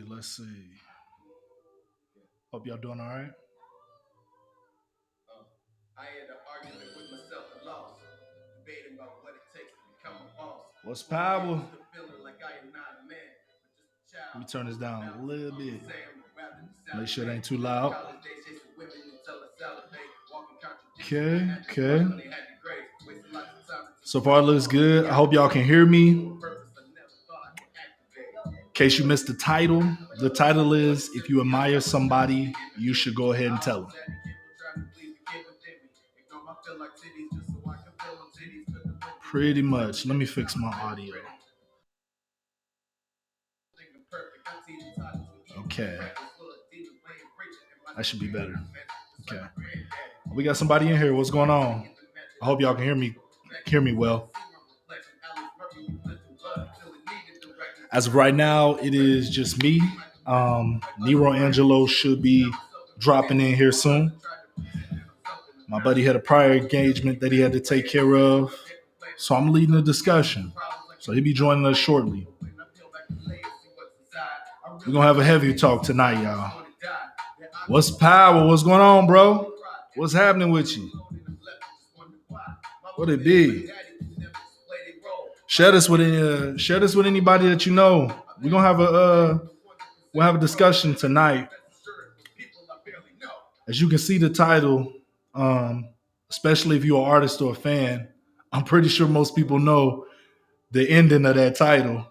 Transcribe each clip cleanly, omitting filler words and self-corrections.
Let's see. Hope y'all doing all right. I had an argument with myself and lost, debating about what it takes to become a boss. What's power? Let me turn this down a little bit. Make sure it ain't too loud. Okay. So far, it looks good. I hope y'all can hear me. In case you missed the title is "If You Admire Somebody, You Should Go Ahead and Tell Them." Pretty much. Let me fix my audio. Okay. That should be better. Okay. We got somebody in here. What's going on? I hope y'all can hear me well. As of right now, it is just me. NeRo AnGeLo should be dropping in here soon. My buddy had a prior engagement that he had to take care of, so I'm leading the discussion. So he'll be joining us shortly. We're gonna have a heavy talk tonight, y'all. What's power? What's going on, bro? What's happening with you? What it be? Share this with anybody that you know. We're gonna have a discussion tonight. As you can see the title, especially if you're an artist or a fan, I'm pretty sure most people know the ending of that title.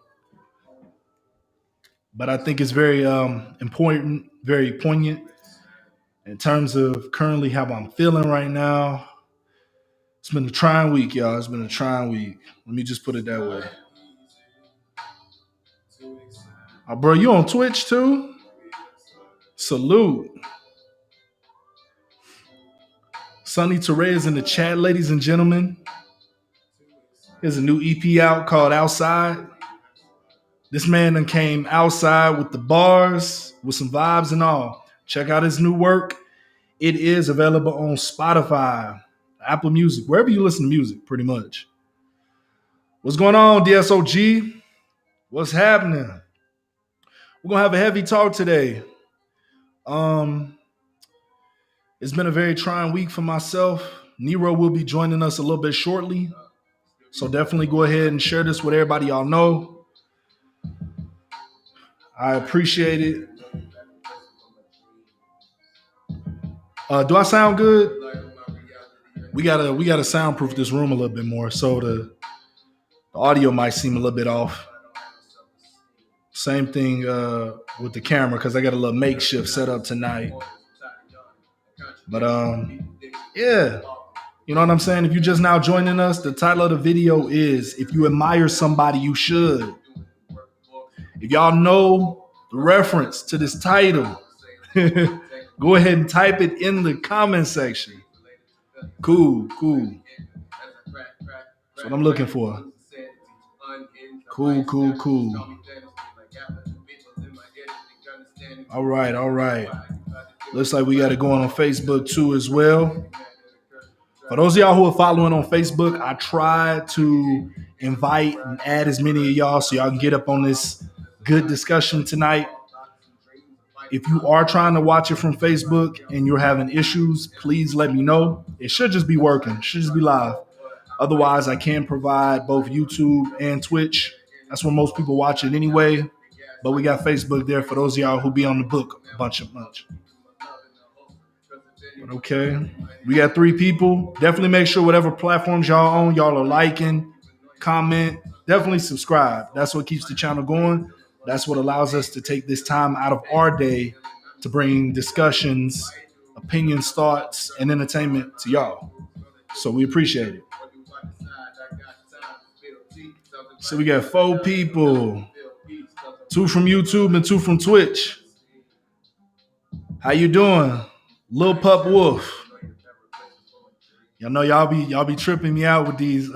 But I think it's very important, very poignant in terms of currently how I'm feeling right now. It's been a trying week, y'all. It's been a trying week. Let me just put it that way. Oh, bro, you on Twitch too? Salute. Sonny Terez in the chat, ladies and gentlemen. There's a new EP out called Outside. This man then came outside with the bars, with some vibes and all. Check out his new work. It is available on Spotify, Apple Music, wherever you listen to music, pretty much. What's going on, DSOG? What's happening? We're gonna have a heavy talk today. It's been a very trying week for myself. NeRo will be joining us a little bit shortly, so definitely go ahead and share this with everybody y'all know. I appreciate it. Do I sound good? We gotta soundproof this room a little bit more, so the audio might seem a little bit off. Same thing with the camera, because I got a little makeshift set up tonight. But yeah, you know what I'm saying? If you're just now joining us, the title of the video is "If You Admire Somebody, You Should." If y'all know the reference to this title, go ahead and type it in the comment section. Cool. That's what I'm looking for. Cool. All right. Looks like we got it going on Facebook too as well. For those of y'all who are following on Facebook, I try to invite and add as many of y'all so y'all can get up on this good discussion tonight. If you are trying to watch it from Facebook and you're having issues, please let me know. It should just be working. It should just be live. Otherwise, I can provide both YouTube and Twitch. That's where most people watch it anyway. But we got Facebook there for those of y'all who be on the book a bunch. But okay. We got 3 people. Definitely make sure whatever platforms y'all on, y'all are liking, comment, definitely subscribe. That's what keeps the channel going. That's what allows us to take this time out of our day to bring discussions, opinions, thoughts, and entertainment to y'all. So we appreciate it. So we got 4 people, 2 from YouTube and 2 from Twitch. How you doing? Lil Pup Wolf. Y'all know y'all be tripping me out with these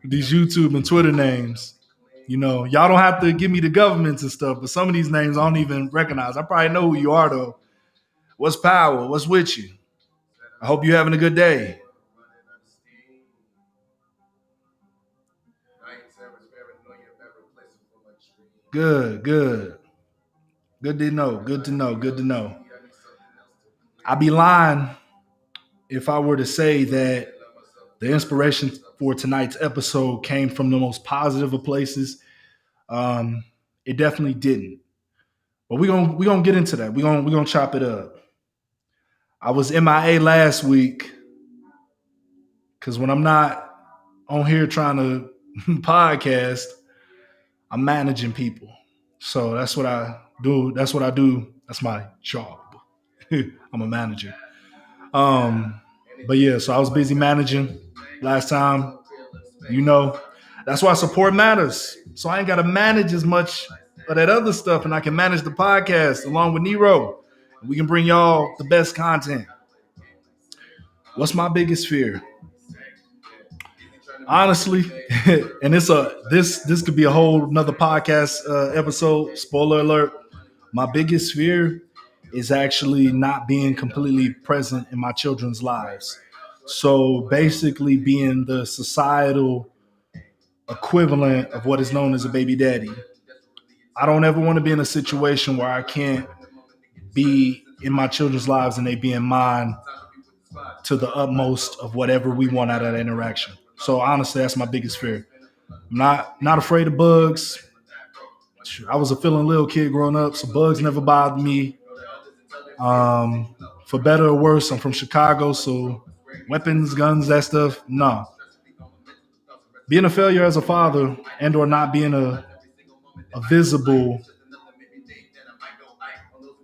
YouTube and Twitter names. You know, y'all don't have to give me the governments and stuff, but some of these names I don't even recognize. I probably know who you are though. What's power? What's with you? I hope you're having a good day. Good. Good to know. Good to know. Good to know. I'd be lying if I were to say that the inspiration for tonight's episode came from the most positive of places. It definitely didn't. But we're gonna get into that. We're gonna chop it up. I was MIA last week because when I'm not on here trying to podcast, I'm managing people. So that's what I do. That's what I do. That's my job. I'm a manager. But yeah, so I was busy managing last time. That's why support matters. So I ain't got to manage as much of that other stuff, and I can manage the podcast along with NeRo. We can bring y'all the best content. What's my biggest fear? Honestly, and this could be a whole another podcast episode. Spoiler alert: my biggest fear is actually not being completely present in my children's lives. So basically, being the societal equivalent of what is known as a baby daddy. I don't ever want to be in a situation where I can't be in my children's lives and they be in mine to the utmost of whatever we want out of that interaction. So honestly, that's my biggest fear. I'm not afraid of bugs. I was a feeling little kid growing up, so bugs never bothered me. For better or worse, I'm from Chicago, so weapons, guns, that stuff, no. Being a failure as a father and or not being a visible,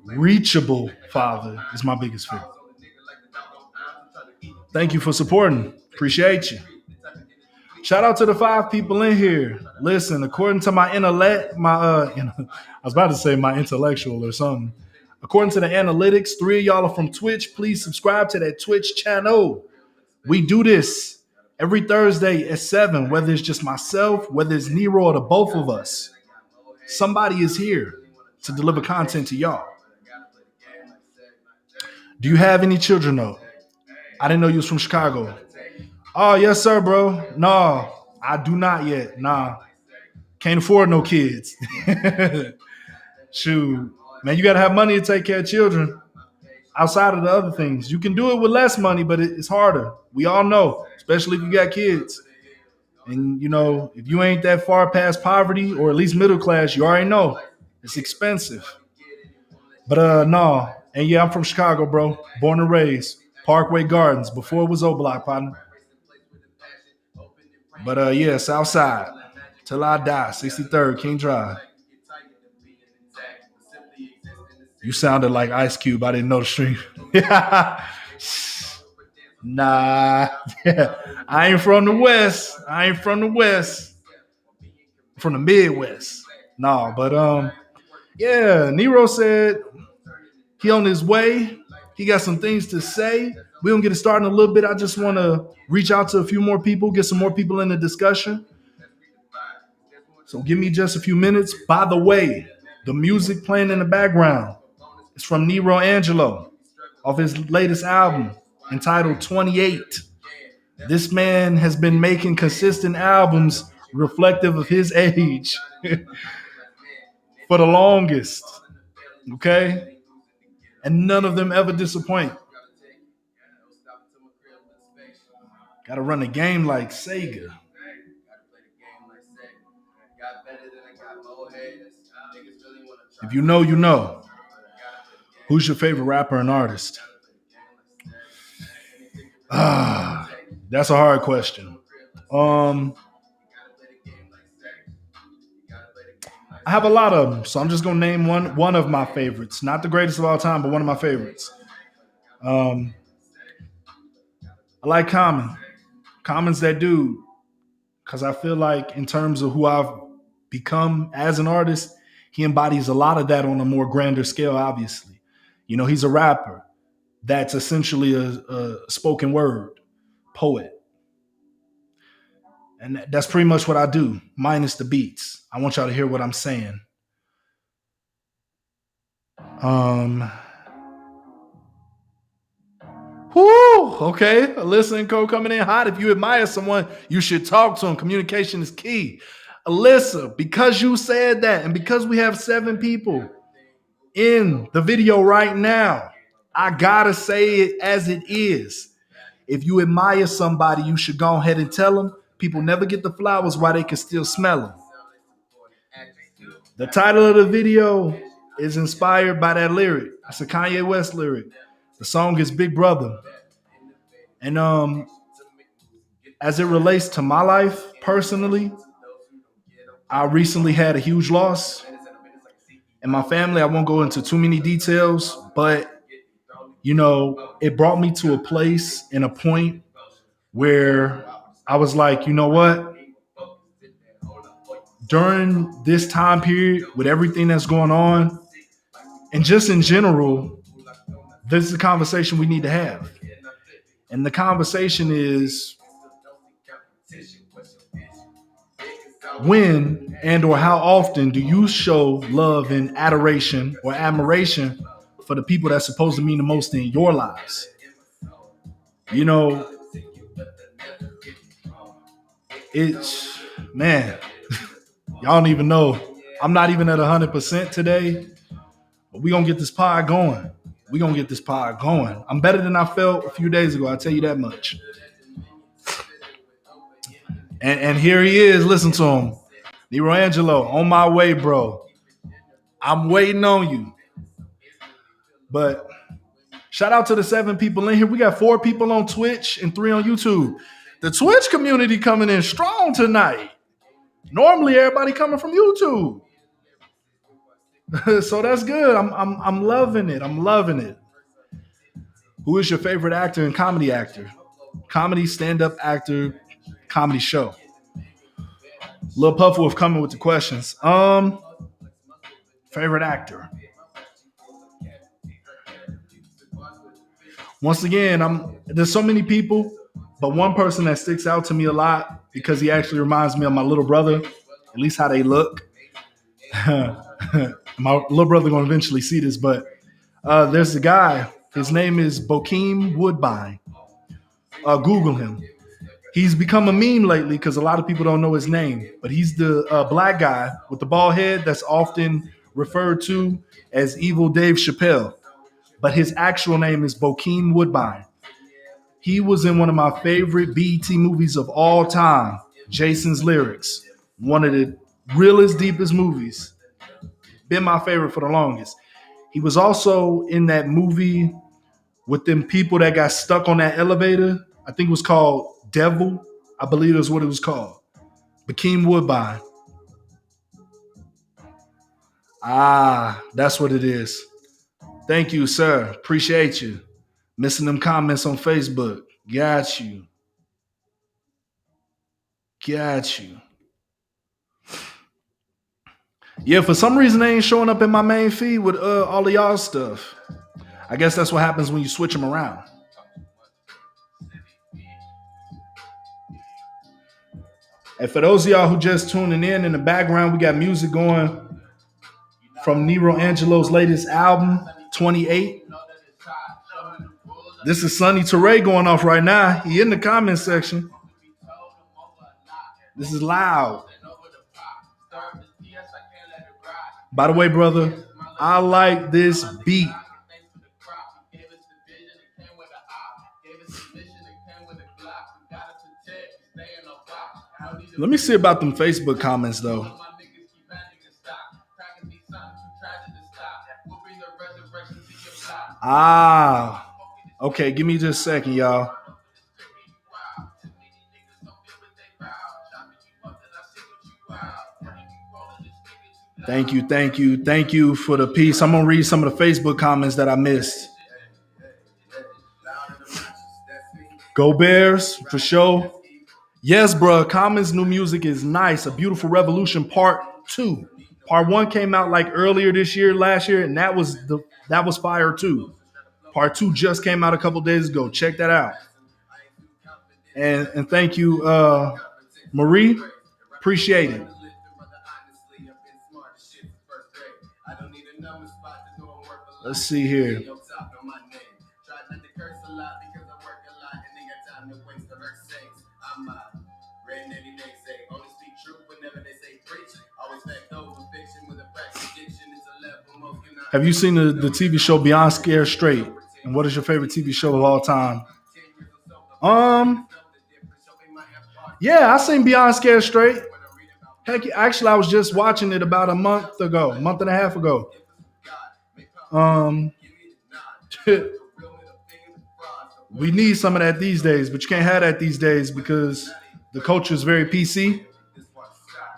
reachable father is my biggest fear. Thank you for supporting. Appreciate you. Shout out to the 5 people in here. Listen, according to my intellect, I was about to say my intellectual or something. According to the analytics, 3 of y'all are from Twitch. Please subscribe to that Twitch channel. We do this every Thursday at 7, whether it's just myself, whether it's NeRo or the both of us. Somebody is here to deliver content to y'all. Do you have any children though? I didn't know you was from Chicago. Oh, yes, sir, bro. No, I do not yet. Nah. Can't afford no kids. Shoot. Man, you got to have money to take care of children outside of the other things. You can do it with less money, but it's harder. We all know, especially if you got kids. And, if you ain't that far past poverty or at least middle class, you already know it's expensive. But no. And yeah, I'm from Chicago, bro. Born and raised. Parkway Gardens before it was O-Block, partner. But yeah, Southside. Till I die. 63rd King Drive. You sounded like Ice Cube. I didn't know the stream. Nah. I ain't from the West. I'm from the Midwest. No, but yeah, NeRo said he on his way. He got some things to say. We're going to get it started in a little bit. I just want to reach out to a few more people, get some more people in the discussion. So give me just a few minutes. By the way, the music playing in the background is from NeRo AnGeLo off his latest album entitled 28. This man has been making consistent albums reflective of his age for the longest. Okay? And none of them ever disappoint. Got to run the game like Sega. If you know, you know. Who's your favorite rapper and artist? That's a hard question. I have a lot of them, so I'm just gonna name one of my favorites. Not the greatest of all time, but one of my favorites. I like Common. Common's that dude, because I feel like in terms of who I've become as an artist, he embodies a lot of that on a more grander scale, obviously. He's a rapper that's essentially a spoken word poet. And that's pretty much what I do, minus the beats. I want y'all to hear what I'm saying. Okay. Alyssa and Co coming in hot. If you admire someone, you should talk to them. Communication is key. Alyssa, because you said that, and because we have 7 people in the video right now. I gotta say it as it is. If you admire somebody, you should go ahead and tell them. People never get the flowers while they can still smell them. The title of the video is inspired by that lyric. It's a Kanye West lyric. The song is Big Brother. And as it relates to my life personally, I recently had a huge loss in my family. I won't go into too many details, but it brought me to a place and a point where I was like, you know what? During this time period, with everything that's going on, and just in general, this is a conversation we need to have. And the conversation is, when and or how often do you show love and adoration or admiration for the people that's supposed to mean the most in your lives? It's, man, y'all don't even know. I'm not even at 100% today, but we're going to get this pod going. I'm better than I felt a few days ago. I'll tell you that much. And here he is. Listen to him. NeRo AnGeLo, on my way, bro. I'm waiting on you. But shout out to the 7 people in here. We got 4 people on Twitch and 3 on YouTube. The Twitch community coming in strong tonight. Normally, everybody coming from YouTube. So that's good. I'm loving it. Who is your favorite actor and comedy actor? Comedy, stand-up actor, comedy show. Lil Puffwolf coming with the questions. Favorite actor. Once again, there's so many people, but one person that sticks out to me a lot because he actually reminds me of my little brother, at least how they look. My little brother gonna eventually see this, but there's a guy. His name is Bokeem Woodbine. Google him. He's become a meme lately because a lot of people don't know his name, but he's the black guy with the bald head that's often referred to as Evil Dave Chappelle. But his actual name is Bokeem Woodbine. He was in one of my favorite BET movies of all time, Jason's Lyrics. One of the realest, deepest movies. Been my favorite for the longest. He was also in that movie with them people that got stuck on that elevator. I think it was called Devil. I believe that's what it was called. Bokeem Woodbine. That's what it is. Thank you, sir. Appreciate you. Missing them comments on Facebook. Got you. Yeah, for some reason they ain't showing up in my main feed with all of y'all stuff. I guess that's what happens when you switch them around. And for those of y'all who just tuning in the background, we got music going from NeRo AnGeLo's latest album, 28. This is Sonny Teray going off right now. He in the comment section. This is loud. By the way, brother, I like this beat. Let me see about them Facebook comments, though. Okay, give me just a second, y'all. Thank you for the piece. I'm going to read some of the Facebook comments that I missed. Go Bears, for sure. Yes, bro, Common's new music is nice. A Beautiful Revolution Part 2. Part 1 came out like earlier last year, and that was fire too. Part 2 just came out a couple days ago. Check that out. And thank you, Marie. Appreciate it. Let's see here. Have you seen the TV show Beyond Scared Straight? And what is your favorite TV show of all time? Yeah, I seen Beyond Scared Straight. Heck, actually, I was just watching it about a month and a half ago. We need some of that these days, but you can't have that these days because the culture is very PC,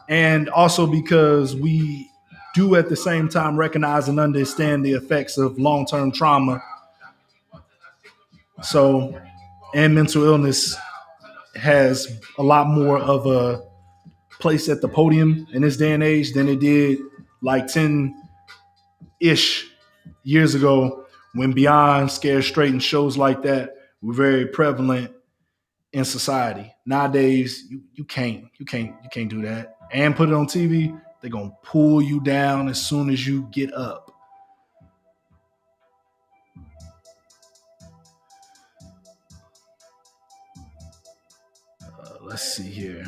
and also because we do at the same time recognize and understand the effects of long-term trauma. So, and mental illness has a lot more of a place at the podium in this day and age than it did like 10-ish years ago when Beyond Scared Straight and shows like that were very prevalent in society. Nowadays, you can't do that. And put it on TV, they're gonna pull you down as soon as you get up. Let's see here.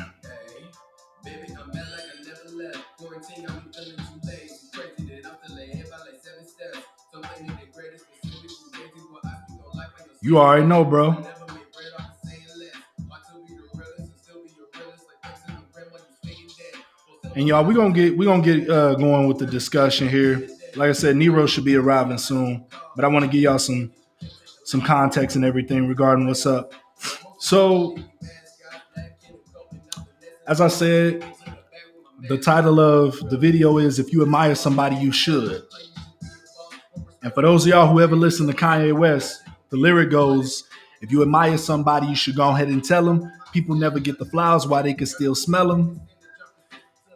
You already know, bro. And y'all, we're gonna get going with the discussion here. Like I said, NeRo should be arriving soon, but I want to give y'all some context and everything regarding what's up. So, as I said, the title of the video is "If You Admire Somebody, You Should." And for those of y'all who ever listen to Kanye West, the lyric goes, "If you admire somebody, you should go ahead and tell them. People never get the flowers while they can still smell them."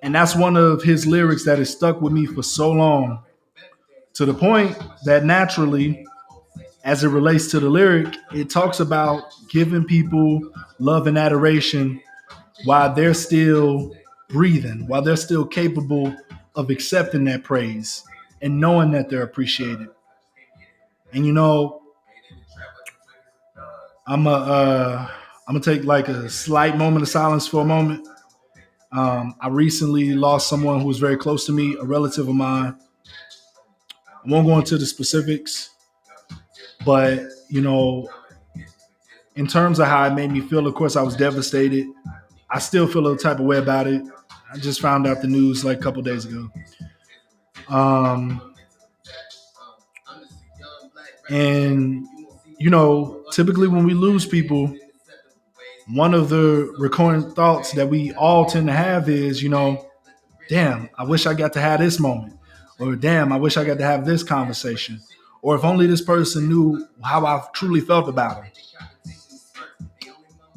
And that's one of his lyrics that has stuck with me for so long, to the point that naturally, as it relates to the lyric, it talks about giving people love and adoration while they're still breathing, while they're still capable of accepting that praise and knowing that they're appreciated. And you know, I'm gonna take like a slight moment of silence for a moment. I recently lost someone who was very close to me, a relative of mine. I won't go into the specifics, but you know, in terms of how it made me feel, of course, I was devastated. I still feel a type of way about it. I just found out the news like a couple days ago. And you know, typically when we lose people, one of the recurrent thoughts that we all tend to have is, you know, damn, I wish I got to have this moment. Or damn, I wish I got to have this conversation. Or if only this person knew how I truly felt about him.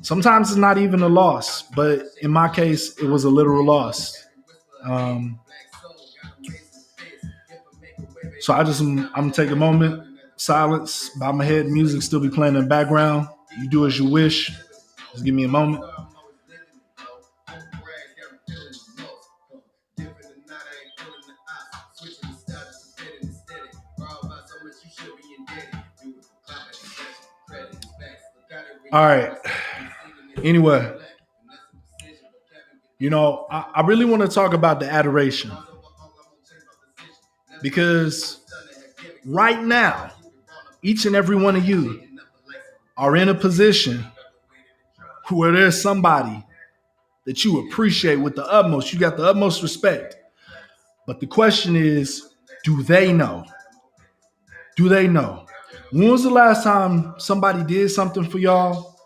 Sometimes it's not even a loss, but in my case, it was a literal loss. So I'm gonna take a moment, silence, bow my head, music still be playing in the background. You do as you wish. Just give me a moment. All right. Anyway, you know, I really want to talk about the adoration, because right now, each and every one of you are in a position where there's somebody that you appreciate with the utmost. You got the utmost respect. But the question is, do they know? Do they know? When was the last time somebody did something for y'all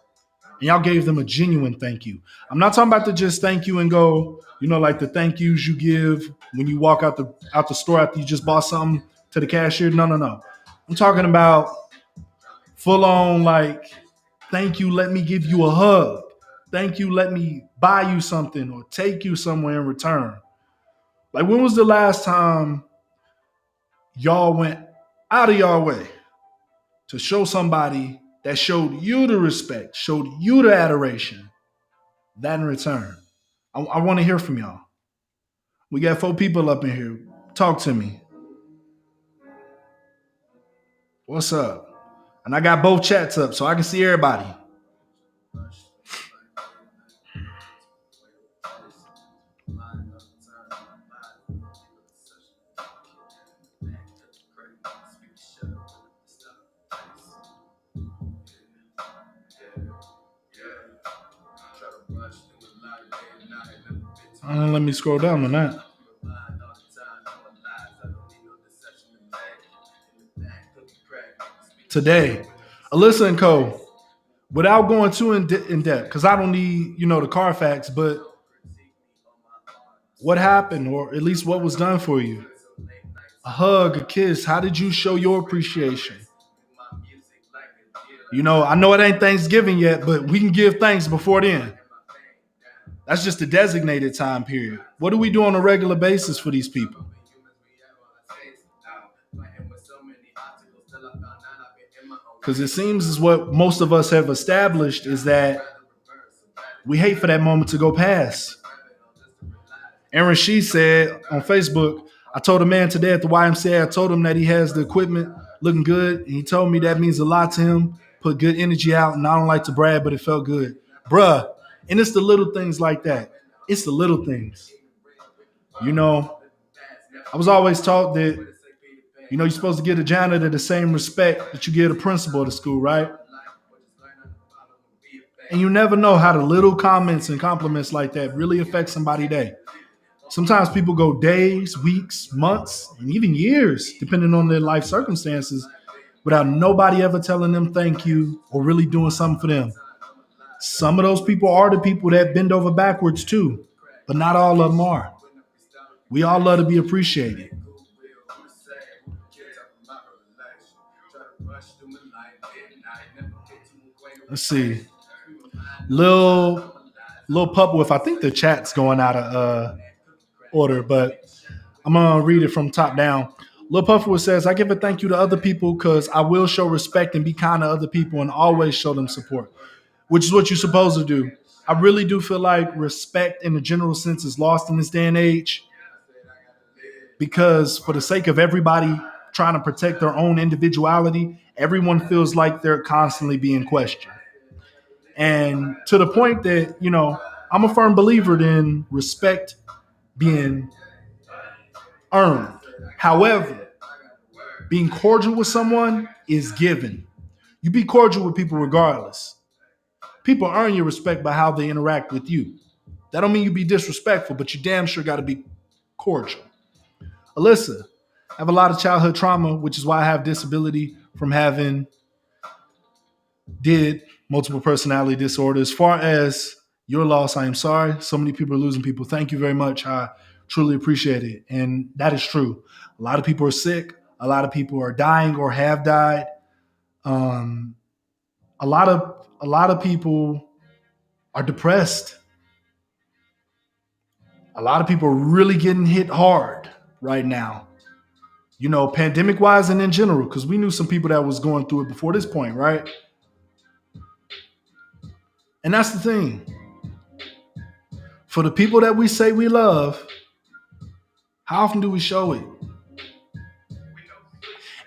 and y'all gave them a genuine thank you? I'm not talking about the just thank you and go, you know, like the thank yous you give when you walk out the store after you just bought something to the cashier. No. I'm talking about full on like, thank you, let me give you a hug. Thank you, let me buy you something or take you somewhere in return. Like, when was the last time y'all went out of y'all way to show somebody that showed you the respect, showed you the adoration, that in return? I want to hear from y'all. We got 4 people up in here. Talk to me. What's up? And I got both chats up so I can see everybody. Let me scroll down on that. Today, Alyssa and Co. Without going too in depth, because I don't need the Carfax, but what happened, or at least what was done for you? A hug, a kiss. How did you show your appreciation? I know it ain't Thanksgiving yet, but we can give thanks before then. That's just a designated time period. What do we do on a regular basis for these people? Because it seems as what most of us have established is that we hate for that moment to go past. Aaron Shee said on Facebook, I told a man today at the YMCA, I told him that he has the equipment looking good. And he told me that means a lot to him. Put good energy out. And I don't like to brag, but it felt good. Bruh. And it's the little things like that. It's the little things. I was always taught that, you're supposed to give a janitor the same respect that you give a principal at the school, right? And you never know how the little comments and compliments like that really affect somebody's day. Sometimes people go days, weeks, months, and even years, depending on their life circumstances, without nobody ever telling them thank you or really doing something for them. Some of those people are the people that bend over backwards too, but not all of them are. We all love to be appreciated. Let's see. Lil Pup with, I think the chat's going out of order, but I'm going to read it from top down. Lil Pufferwood says, I give a thank you to other people because I will show respect and be kind to other people and always show them support, which is what you're supposed to do. I really do feel like respect in the general sense is lost in this day and age because for the sake of everybody trying to protect their own individuality, everyone feels like they're constantly being questioned. And to the point that, I'm a firm believer in respect being earned. However, being cordial with someone is given. You be cordial with people regardless. People earn your respect by how they interact with you. That don't mean you be disrespectful, but you damn sure got to be cordial. Alyssa, I have a lot of childhood trauma, which is why I have disability from having multiple personality disorder. As far as your loss, I am sorry. So many people are losing people. Thank you very much. I truly appreciate it. And that is true. A lot of people are sick. A lot of people are dying or have died. A lot of people are depressed. A lot of people are really getting hit hard right now. Pandemic wise and in general, because we knew some people that was going through it before this point, right? And that's the thing. For the people that we say we love, how often do we show it?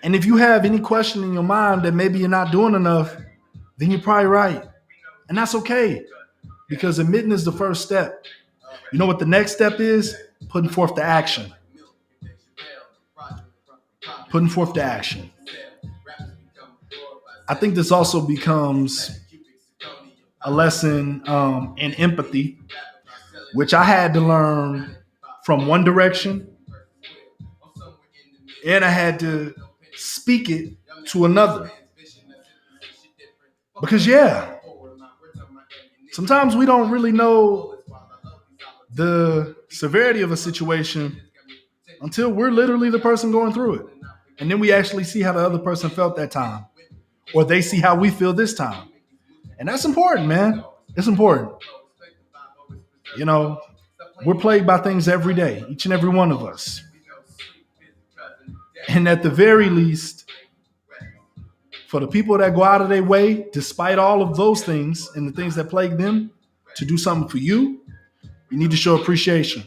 And if you have any question in your mind that maybe you're not doing enough, then you're probably right. And that's okay. Because admitting is the first step. You know what the next step is? Putting forth the action. Putting forth the action. I think this also becomes a lesson in empathy, which I had to learn from one direction, and I had to speak it to another. Because sometimes we don't really know the severity of a situation until we're literally the person going through it. And then we actually see how the other person felt that time, or they see how we feel this time. And that's important, man. It's important. We're plagued by things every day, each and every one of us. And at the very least, for the people that go out of their way, despite all of those things and the things that plague them, to do something for you, you need to show appreciation.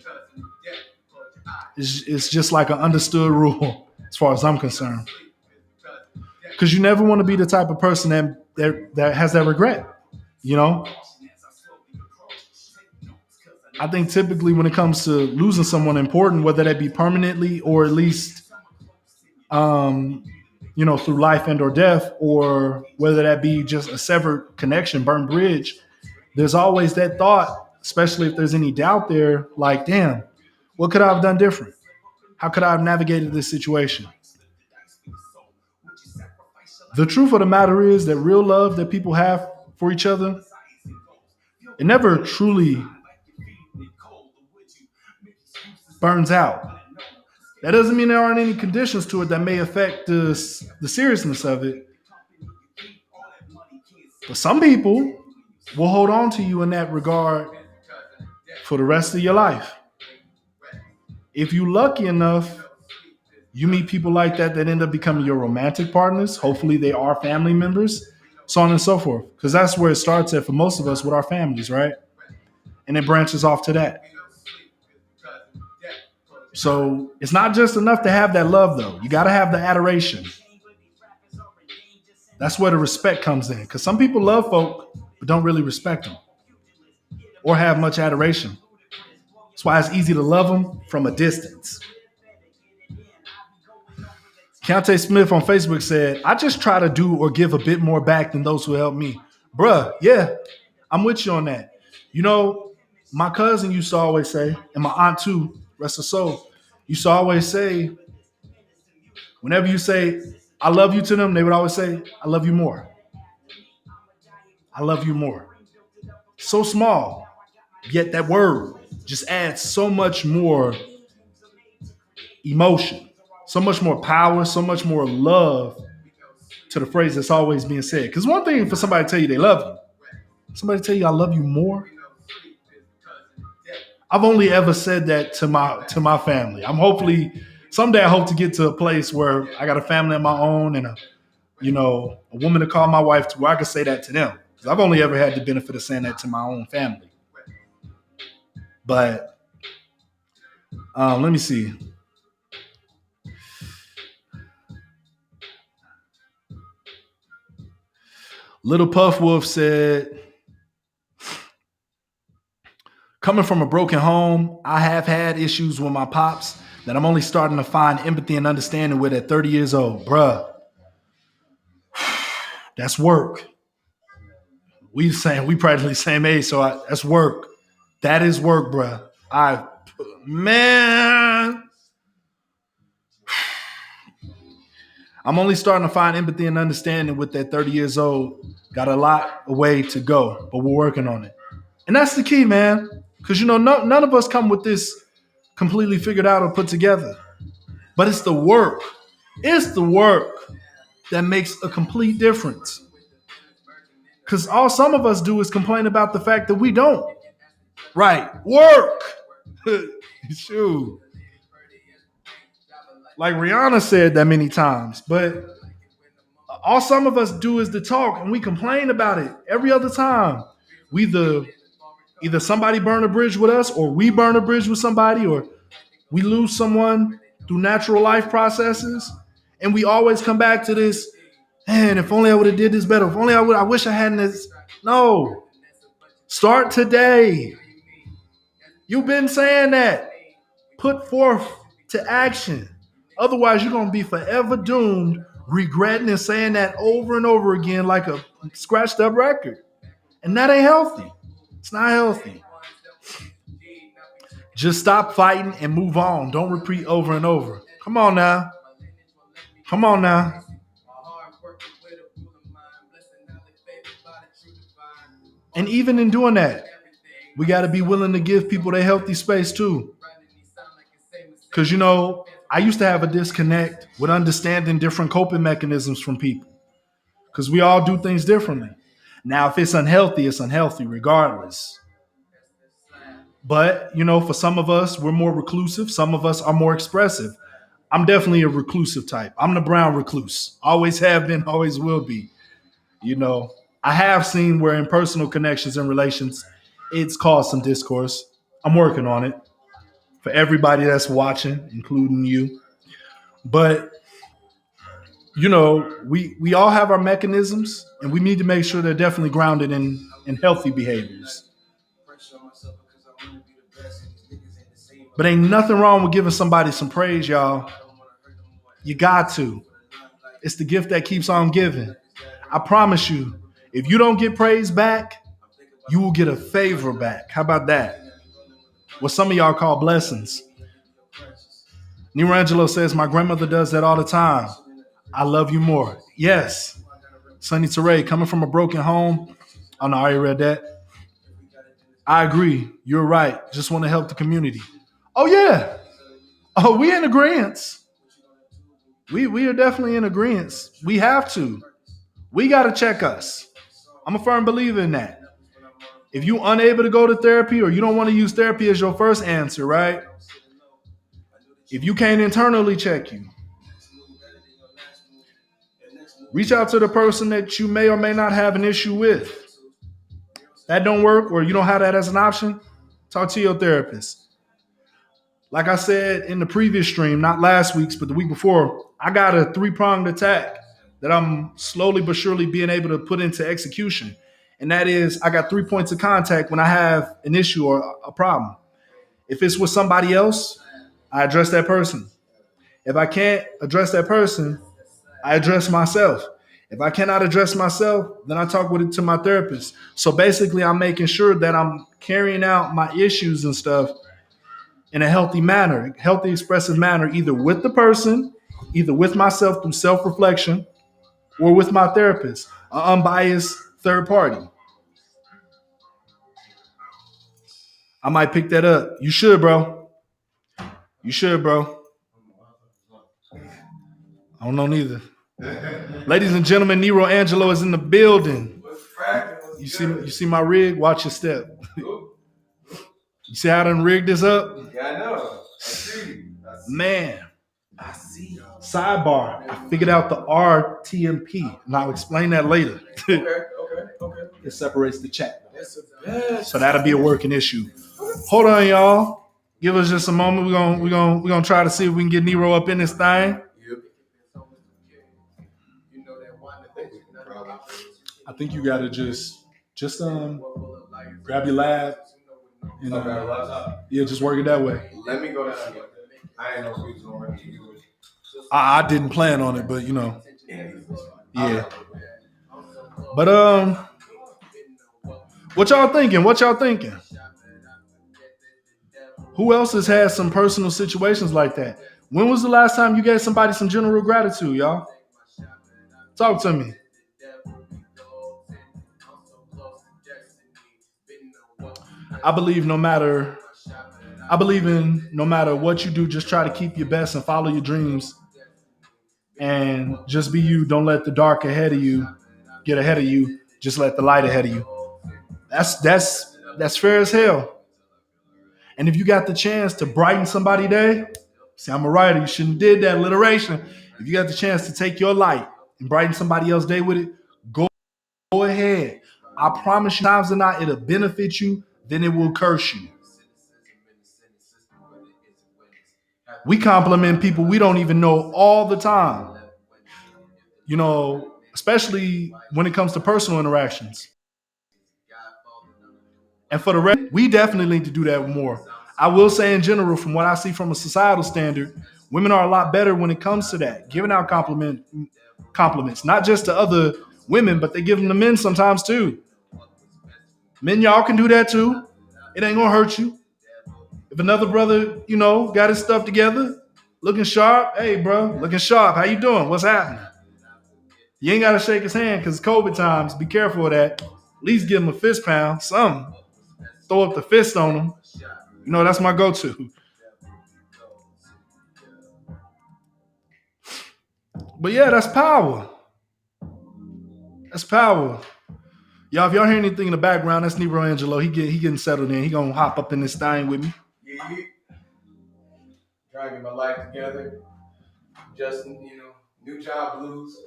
It's just like an understood rule as far as I'm concerned. Because you never want to be the type of person that has that regret, I think typically when it comes to losing someone important, whether that be permanently or at least, through life and or death, or whether that be just a severed connection, burnt bridge, there's always that thought especially if there's any doubt there, like, damn, what could I have done different? How could I have navigated this situation? The truth of the matter is that real love that people have for each other, it never truly burns out. That doesn't mean there aren't any conditions to it that may affect the seriousness of it. But some people will hold on to you in that regard for the rest of your life. If you're lucky enough, you meet people like that end up becoming your romantic partners. Hopefully they are family members, so on and so forth. Because that's where it starts at for most of us with our families, right? And it branches off to that. So it's not just enough to have that love, though. You got to have the adoration. That's where the respect comes in. Because some people love folk, but don't really respect them or have much adoration. That's why it's easy to love them from a distance. Keontae Smith on Facebook said, I just try to do or give a bit more back than those who help me. Bruh, yeah, I'm with you on that. You know, my cousin used to always say, and my aunt too, rest her soul, used to always say, whenever you say, I love you to them, they would always say, I love you more. I love you more. So small, yet that word just adds so much more emotion, so much more power, so much more love to the phrase that's always being said. Because one thing for somebody to tell you they love you, somebody tell you I love you more. I've only ever said that to my family. I'm hopefully someday I hope to get to a place where I got a family of my own and a woman to call my wife to where I can say that to them. Because I've only ever had the benefit of saying that to my own family. But let me see. Little Puff Wolf said, coming from a broken home, I have had issues with my pops that I'm only starting to find empathy and understanding with at 30 years old. Bruh, that's work. We practically same age, so that's work. That is work, bruh. I'm only starting to find empathy and understanding with that 30 years old. Got a lot of way to go, but we're working on it. And that's the key, man. Because, none of us come with this completely figured out or put together. But it's the work. It's the work that makes a complete difference. Because all some of us do is complain about the fact that we don't. Right. Work. Shoot. Like Rihanna said that many times. But all some of us do is to talk, and we complain about it every other time. Either somebody burn a bridge with us, or we burn a bridge with somebody, or we lose someone through natural life processes. And we always come back to this, man, if only I would have did this better. If only I wish I hadn't this. No. Start today. You've been saying that. Put forth to action. Otherwise, you're going to be forever doomed, regretting and saying that over and over again like a scratched up record. And that ain't healthy. It's not healthy. Just stop fighting and move on. Don't repeat over and over. Come on now. Come on now. And even in doing that, we got to be willing to give people their healthy space too. Because, I used to have a disconnect with understanding different coping mechanisms from people. Because we all do things differently. Now, if it's unhealthy regardless. But, for some of us, we're more reclusive. Some of us are more expressive. I'm definitely a reclusive type. I'm the brown recluse. Always have been, always will be. I have seen where in personal connections and relations, it's caused some discourse. I'm working on it for everybody that's watching, including you. But, we all have our mechanisms, and we need to make sure they're definitely grounded in healthy behaviors. But ain't nothing wrong with giving somebody some praise, y'all. You got to. It's the gift that keeps on giving. I promise you, if you don't get praise back, you will get a favor back. How about that? What some of y'all call blessings. NeRo AnGeLo says, my grandmother does that all the time. I love you more. Yes. Sonny Teray, coming from a broken home. Oh no, I already read that. I agree. You're right. Just want to help the community. Oh yeah. Oh, we in agreement. We are definitely in agreement. We have to. We got to check us. I'm a firm believer in that. If you're unable to go to therapy or you don't want to use therapy as your first answer, right? If you can't internally check you, reach out to the person that you may or may not have an issue with. That don't work or you don't have that as an option, talk to your therapist. Like I said in the previous stream, not last week's, but the week before, I got a 3-pronged attack that I'm slowly but surely being able to put into execution. And that is, I got 3 points of contact when I have an issue or a problem. If it's with somebody else, I address that person. If I can't address that person, I address myself. If I cannot address myself, then I talk with it to my therapist. So basically, I'm making sure that I'm carrying out my issues and stuff in a healthy manner, healthy, expressive manner, either with the person, either with myself through self-reflection, or with my therapist, an unbiased third party. I might pick that up. You should, bro. You should, bro. I don't know neither. Ladies and gentlemen, NeRo AnGeLo is in the building. You see my rig? Watch your step. You see how I done rigged this up? Yeah, I know. I see. Man. I see. Sidebar. I figured out the RTMP, and I'll explain that later. Okay. It separates the chat. That's the best. So that'll be a working issue. Hold on, y'all. Give us just a moment. We're gonna try to see if we can get NeRo up in this thing. I think you gotta just grab your lab. And, yeah, just work it that way. Let me go down again. I ain't no reason on I didn't plan on it, but you know. Yeah. But what y'all thinking? Who else has had some personal situations like that? When was the last time you gave somebody some general gratitude, y'all? Talk to me. I believe no matter what you do, just try to keep your best and follow your dreams. And just be you. Don't let the dark ahead of you get ahead of you. Just let the light ahead of you. That's fair as hell. And if you got the chance to brighten somebody's day, see, I'm a writer. You shouldn't have did that alliteration. If you got the chance to take your light and brighten somebody else's day with it, go ahead. I promise you, times or not, it'll benefit you, then it will curse you. We compliment people we don't even know all the time. You know, especially when it comes to personal interactions. And for the rest, we definitely need to do that more. I will say in general, from what I see from a societal standard, women are a lot better when it comes to that, giving out compliments, not just to other women, but they give them to men sometimes too. Men, y'all can do that too. It ain't gonna hurt you. If another brother, got his stuff together, looking sharp, hey bro, looking sharp, how you doing? What's happening? You ain't gotta shake his hand because it's COVID times. Be careful of that. At least give him a fist pound, something. Throw up the fist on him. That's my go-to. But yeah, that's power. That's power. Y'all, if y'all hear anything in the background, that's NeRo AnGeLo. He getting settled in. He gonna hop up in this thing with me. Yeah. Trying to get my life together. Justin, new job blues.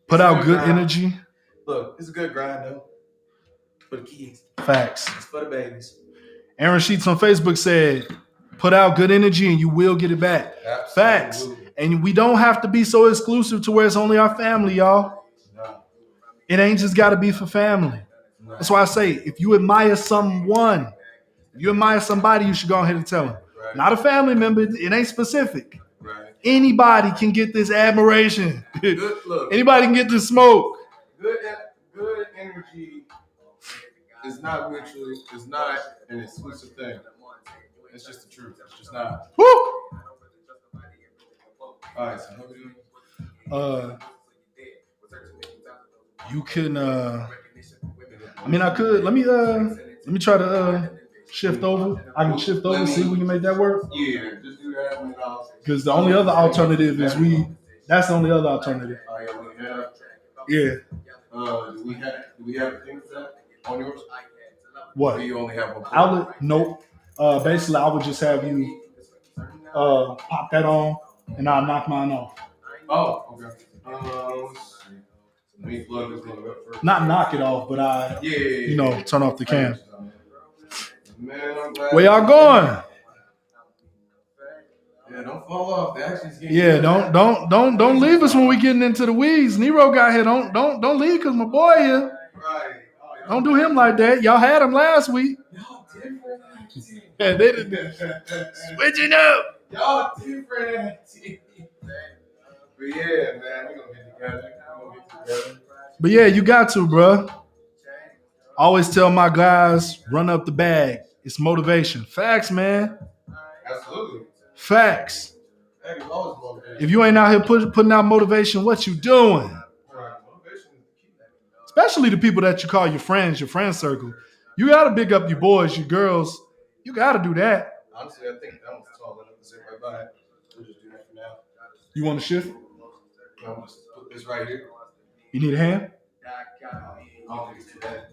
Put out good energy. Look, it's a good grind though. For the kids. Facts. It's for the babies. Aaron Sheets on Facebook said, put out good energy and you will get it back. Absolutely. Facts. And we don't have to be so exclusive to where it's only our family, y'all. No. It ain't just got to be for family. No. That's why I say, if you admire someone, if you admire somebody, you should go ahead and tell them. Right. Not a family member. It ain't specific. Right. Anybody can get this admiration. Good look. Anybody can get this smoke. Good energy it's not mutually. It's not an exclusive thing. It's just the truth. It's just not. Woo! All right, so how we doing? You can. I mean, I could. Let me try to shift over. I can shift over. See if we can make that work. Yeah, just do that. Because the only other alternative is we. That's the only other alternative. Oh yeah, we have. Yeah. Do we have a thing for that on yours? What? Or you only have one? Outlet? Nope. Basically, I would just have you pop that on, and I'll knock mine off. Oh, okay. Let me plug this one up first. Not knock it off, but turn off the cam. Man, I'm glad. Where y'all going? Yeah, don't fall off. The action's getting don't leave us when we getting into the weeds. NeRo got here. Don't leave because my boy here. Right. Don't do him like that. Y'all had him last week. Yeah, they didn't. Switching up. Y'all different. But yeah, man, we're gonna get together. But yeah, you got to, bro. I always tell my guys, run up the bag. It's motivation. Facts, man. Absolutely. Facts. That is always motivation. If you ain't out here putting out motivation, what you doing? Right. Motivation is the key. Especially the people that you call your friends, your friend circle. You got to big up your boys, your girls. You got to do that. Honestly, I think that one's tall enough to sit right by it. We'll just do that for now. You want to shift? I'm gonna just put this right here. You need a hand? I don't think it's too bad.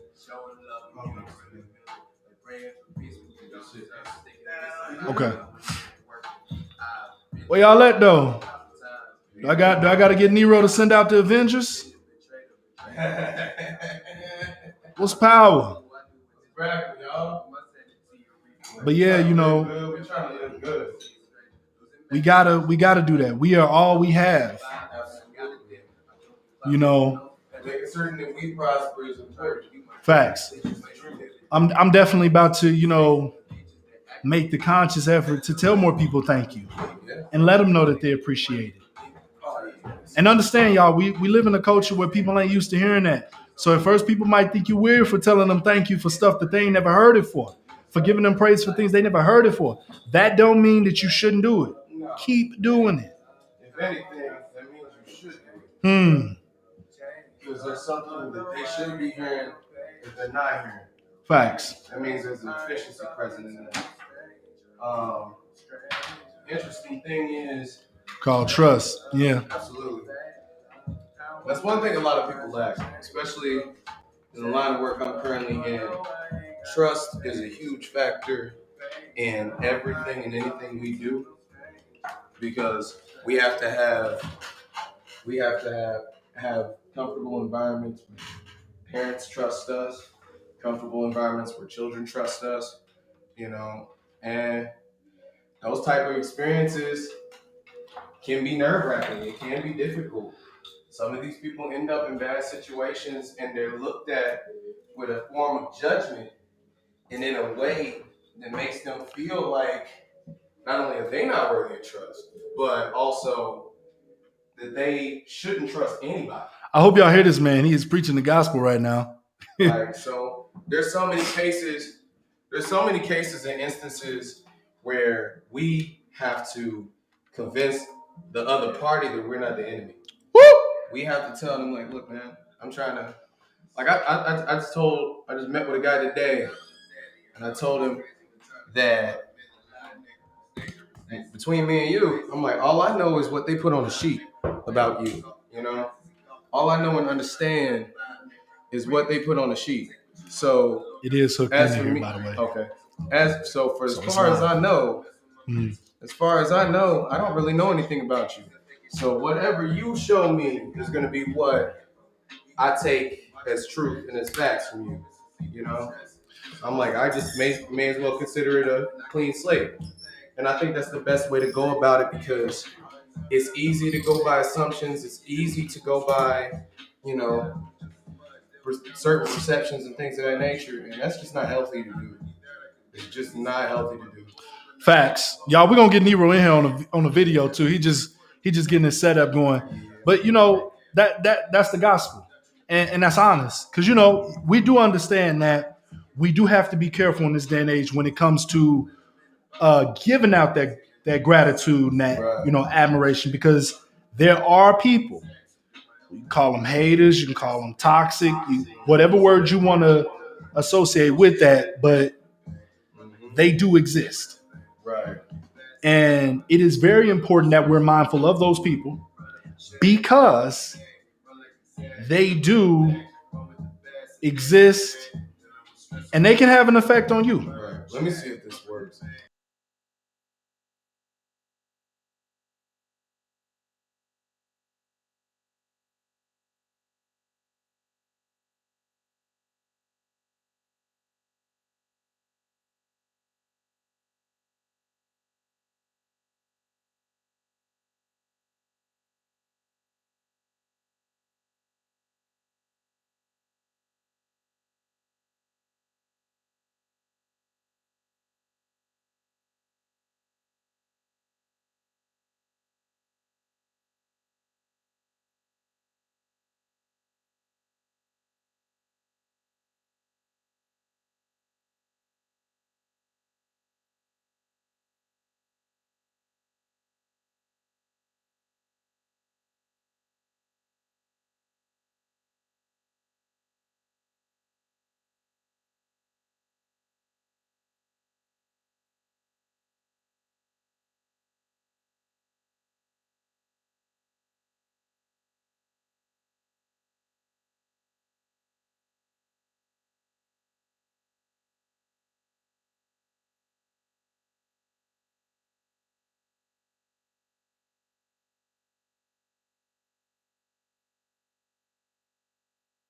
Okay. Where y'all at though? Do I got to get NeRo to send out the Avengers? What's power? But yeah, we're trying to live good. we gotta do that. We are all we have. Making certain that we prosper is important. Facts. I'm definitely about to, make the conscious effort to tell more people thank you and let them know that they appreciate it. And understand, y'all, we live in a culture where people ain't used to hearing that. So at first people might think you weird for telling them thank you for stuff that they ain't never heard it for giving them praise for things they never heard it for. That don't mean that you shouldn't do it. Keep doing it. If anything, that means you should do it. Because there's something that they should be hearing if they're not hearing. Facts. That means there's an efficiency present in that. Interesting thing is called trust. Yeah. Absolutely. That's one thing a lot of people lack, especially in the line of work I'm currently in. Trust is a huge factor in everything and anything we do, because we have to have comfortable environments where parents trust us, comfortable environments where children trust us, and those type of experiences can be nerve-wracking. It can be difficult. Some of these people end up in bad situations and they're looked at with a form of judgment and in a way that makes them feel like not only are they not worthy of trust, but also that they shouldn't trust anybody. I hope y'all hear this, man. He is preaching the gospel right now. So there's so many cases and instances where we have to convince the other party that we're not the enemy. Woo! We have to tell them, like, look, man, I'm trying to, like, I just met with a guy today, and I told him that between me and you, I'm like, all I know is what they put on the sheet about you, all I know and understand is what they put on the sheet. So it is hooked in here, by the way. Okay. As far as I know, I don't really know anything about you. So whatever you show me is going to be what I take as truth and as facts from you. I'm like, I just may as well consider it a clean slate. And I think that's the best way to go about it, because it's easy to go by assumptions. It's easy to go by, certain perceptions and things of that nature. And that's just not healthy to do. It's just not healthy to do. Facts. Y'all, we're going to get NeRo in here on the video too. He just getting his setup going. But that's the gospel. And that's honest. Because, we do understand that we do have to be careful in this day and age when it comes to giving out that gratitude and that admiration, because there are people. You can call them haters, you can call them toxic, whatever word you want to associate with that, but they do exist. Right. And it is very important that we're mindful of those people because they do exist and they can have an effect on you. Right. Let me see if this works.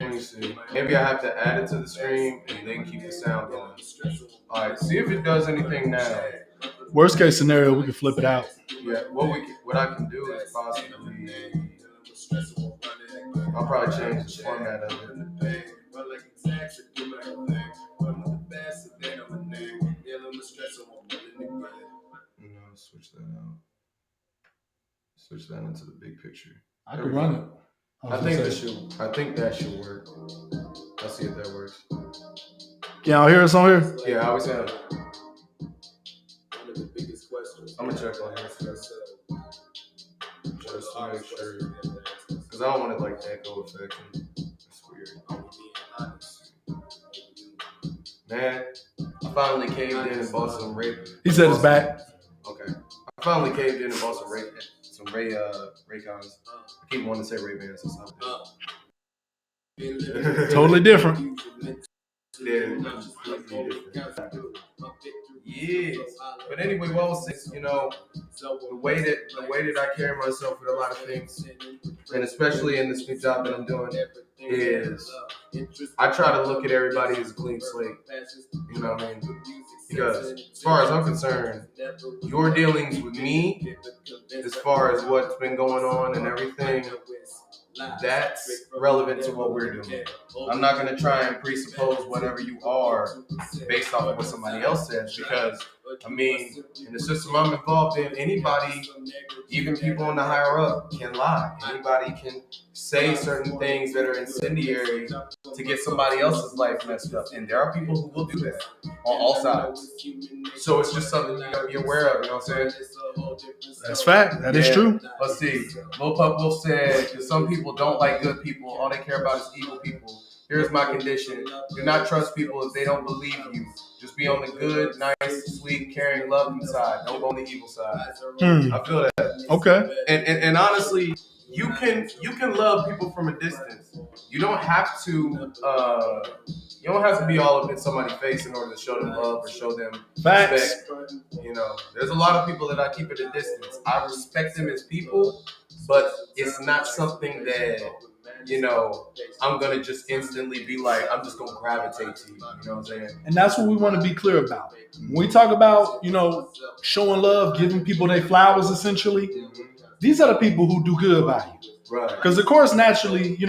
Let me see. Maybe I have to add it to the stream and then keep the sound going. All right, see if it does anything now. Worst case scenario, we can flip it out. Yeah, what I can do is possibly I'll probably change the format of it. Switch that out. Switch that into the big picture. I could run it. I think that should work. Let's see if that works. Can y'all hear us on here? Yeah, how we sound? I'm gonna check on here first. Just to make sure. Because I don't want it like echo effect. It's weird. Man, I finally caved in and bought some Ray. He said it's back. Okay. I finally caved in and bought some Raycons. I keep wanting to say Ray-Bans or something. Totally different. Yeah. But anyway, what I was saying, the way that I carry myself with a lot of things, and especially in this new job that I'm doing, is I try to look at everybody as a clean slate. You know what I mean? Because as far as I'm concerned, your dealings with me, as far as what's been going on and everything, that's relevant to what we're doing. I'm not going to try and presuppose whatever you are based off of what somebody else says, because, in the system I'm involved in, anybody, even people in the higher up, can lie. Anybody can say certain things that are incendiary to get somebody else's life messed up. And there are people who will do that on all sides. So it's just something you got to be aware of, you know what I'm saying? That's fact. That is true. Let's see. Lil Pup Wolf said, some people don't like good people. All they care about is evil people. Here's my condition. Do not trust people if they don't believe you. Just be on the good, nice, sweet, caring, loving side. Don't go on the evil side. I feel that. Okay. And honestly, you can love people from a distance. You don't have to be all up in somebody's face in order to show them love or show them respect. There's a lot of people that I keep at a distance. I respect them as people, but it's not something that I'm gonna just instantly be like, I'm just gonna gravitate to you. You know what I'm saying? And that's what we want to be clear about. When we talk about, showing love, giving people their flowers, essentially, these are the people who do good by you. Right. Because of course, naturally, you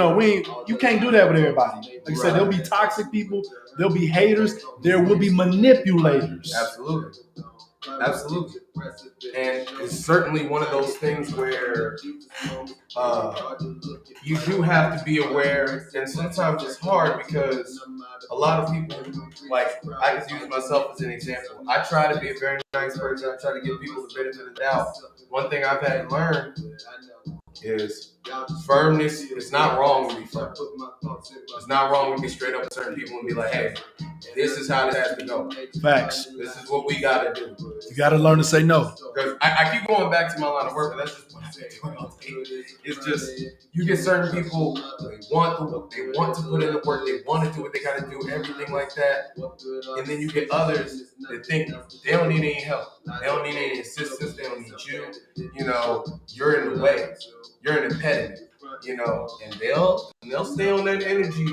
can't do that with everybody. Like I said, there'll be toxic people, there'll be haters, there will be manipulators. Absolutely. Absolutely. And it's certainly one of those things where you do have to be aware, and sometimes it's hard because a lot of people, like, I can use myself as an example. I try to be a very nice person. I try to give people the benefit of the doubt. One thing I've had to learn is firmness. It's not wrong to be firm. It's not wrong to be straight up with certain people and be like, hey, this is how this has to go. Facts. This is what we got to do. You got to learn to say no. Because I keep going back to my line of work, but that's just what I'm doing all day. It's just, you get certain people, they want to put in the work, they want to do what they got to do, everything like that. And then you get others that think they don't need any help. They don't need any assistance. They don't need you. You know, you're in the way. You're an impediment. You know, and they'll stay on that energy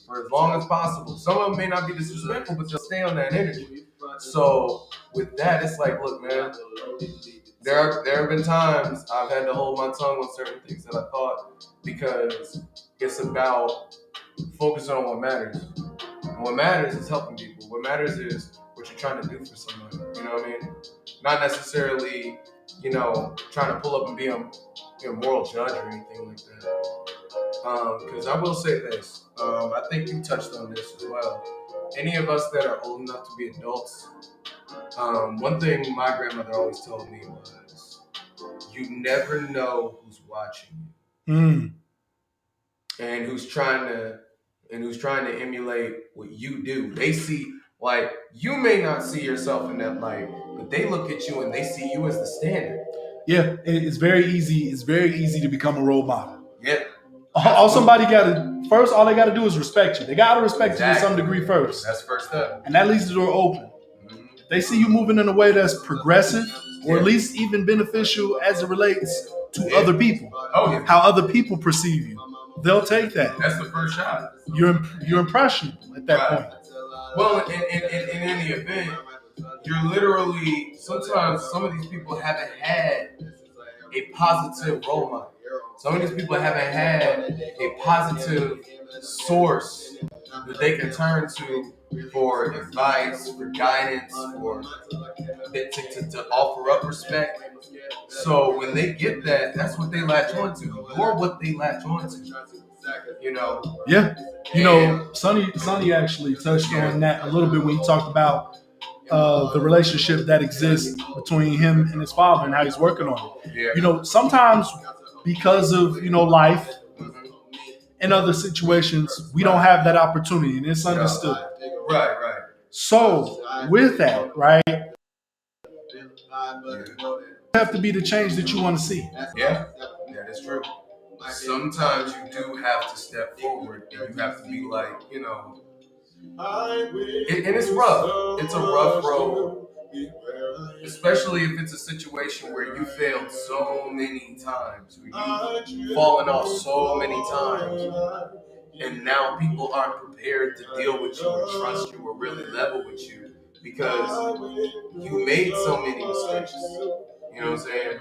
for as long as possible. Some of them may not be disrespectful, but they'll stay on that energy. So with that, it's like, look, man, there have been times I've had to hold my tongue on certain things that I thought, because it's about focusing on what matters. And what matters is helping people. What matters is what you're trying to do for somebody. You know what I mean? Not necessarily, you know, trying to pull up and be a moral judge or anything like that. Because I will say this. I think you touched on this as well. Any of us that are old enough to be adults, one thing my grandmother always told me was, you never know who's watching you. And who's trying to emulate what you do. They see, like, you may not see yourself in that light, but they look at you and they see you as the standard. Yeah, it's very easy. It's very easy to become a role model. Yeah. All they got to do is respect you. They got to respect you to some degree first. That's first step. And that leaves the door open. If they see you moving in a way that's progressive, or at least even beneficial as it relates to other people, how other people perceive you, they'll take that. That's the first shot. You're impressionable at that point. Well, in any event, you're literally, sometimes some of these people haven't had a positive role model. Some of these people haven't had a positive source that they can turn to for advice, for guidance, for to offer up respect. So when they get that, that's what they latch onto. You're what they latch onto. You know. Yeah. You know, Sonny actually touched on that a little bit when he talked about the relationship that exists between him and his father and how he's working on it. Yeah. You know, sometimes because of, you know, life and other situations, we don't have that opportunity, and it's understood. Right. So with that, right, you have to be the change that you want to see. Yeah, that is true. Sometimes you do have to step forward, and you have to be like, you know, and it's rough. It's a rough road, especially if it's a situation where you failed so many times, where you've fallen off so many times, and now people aren't prepared to deal with you or trust you or really level with you because you made so many mistakes. You know what I'm saying?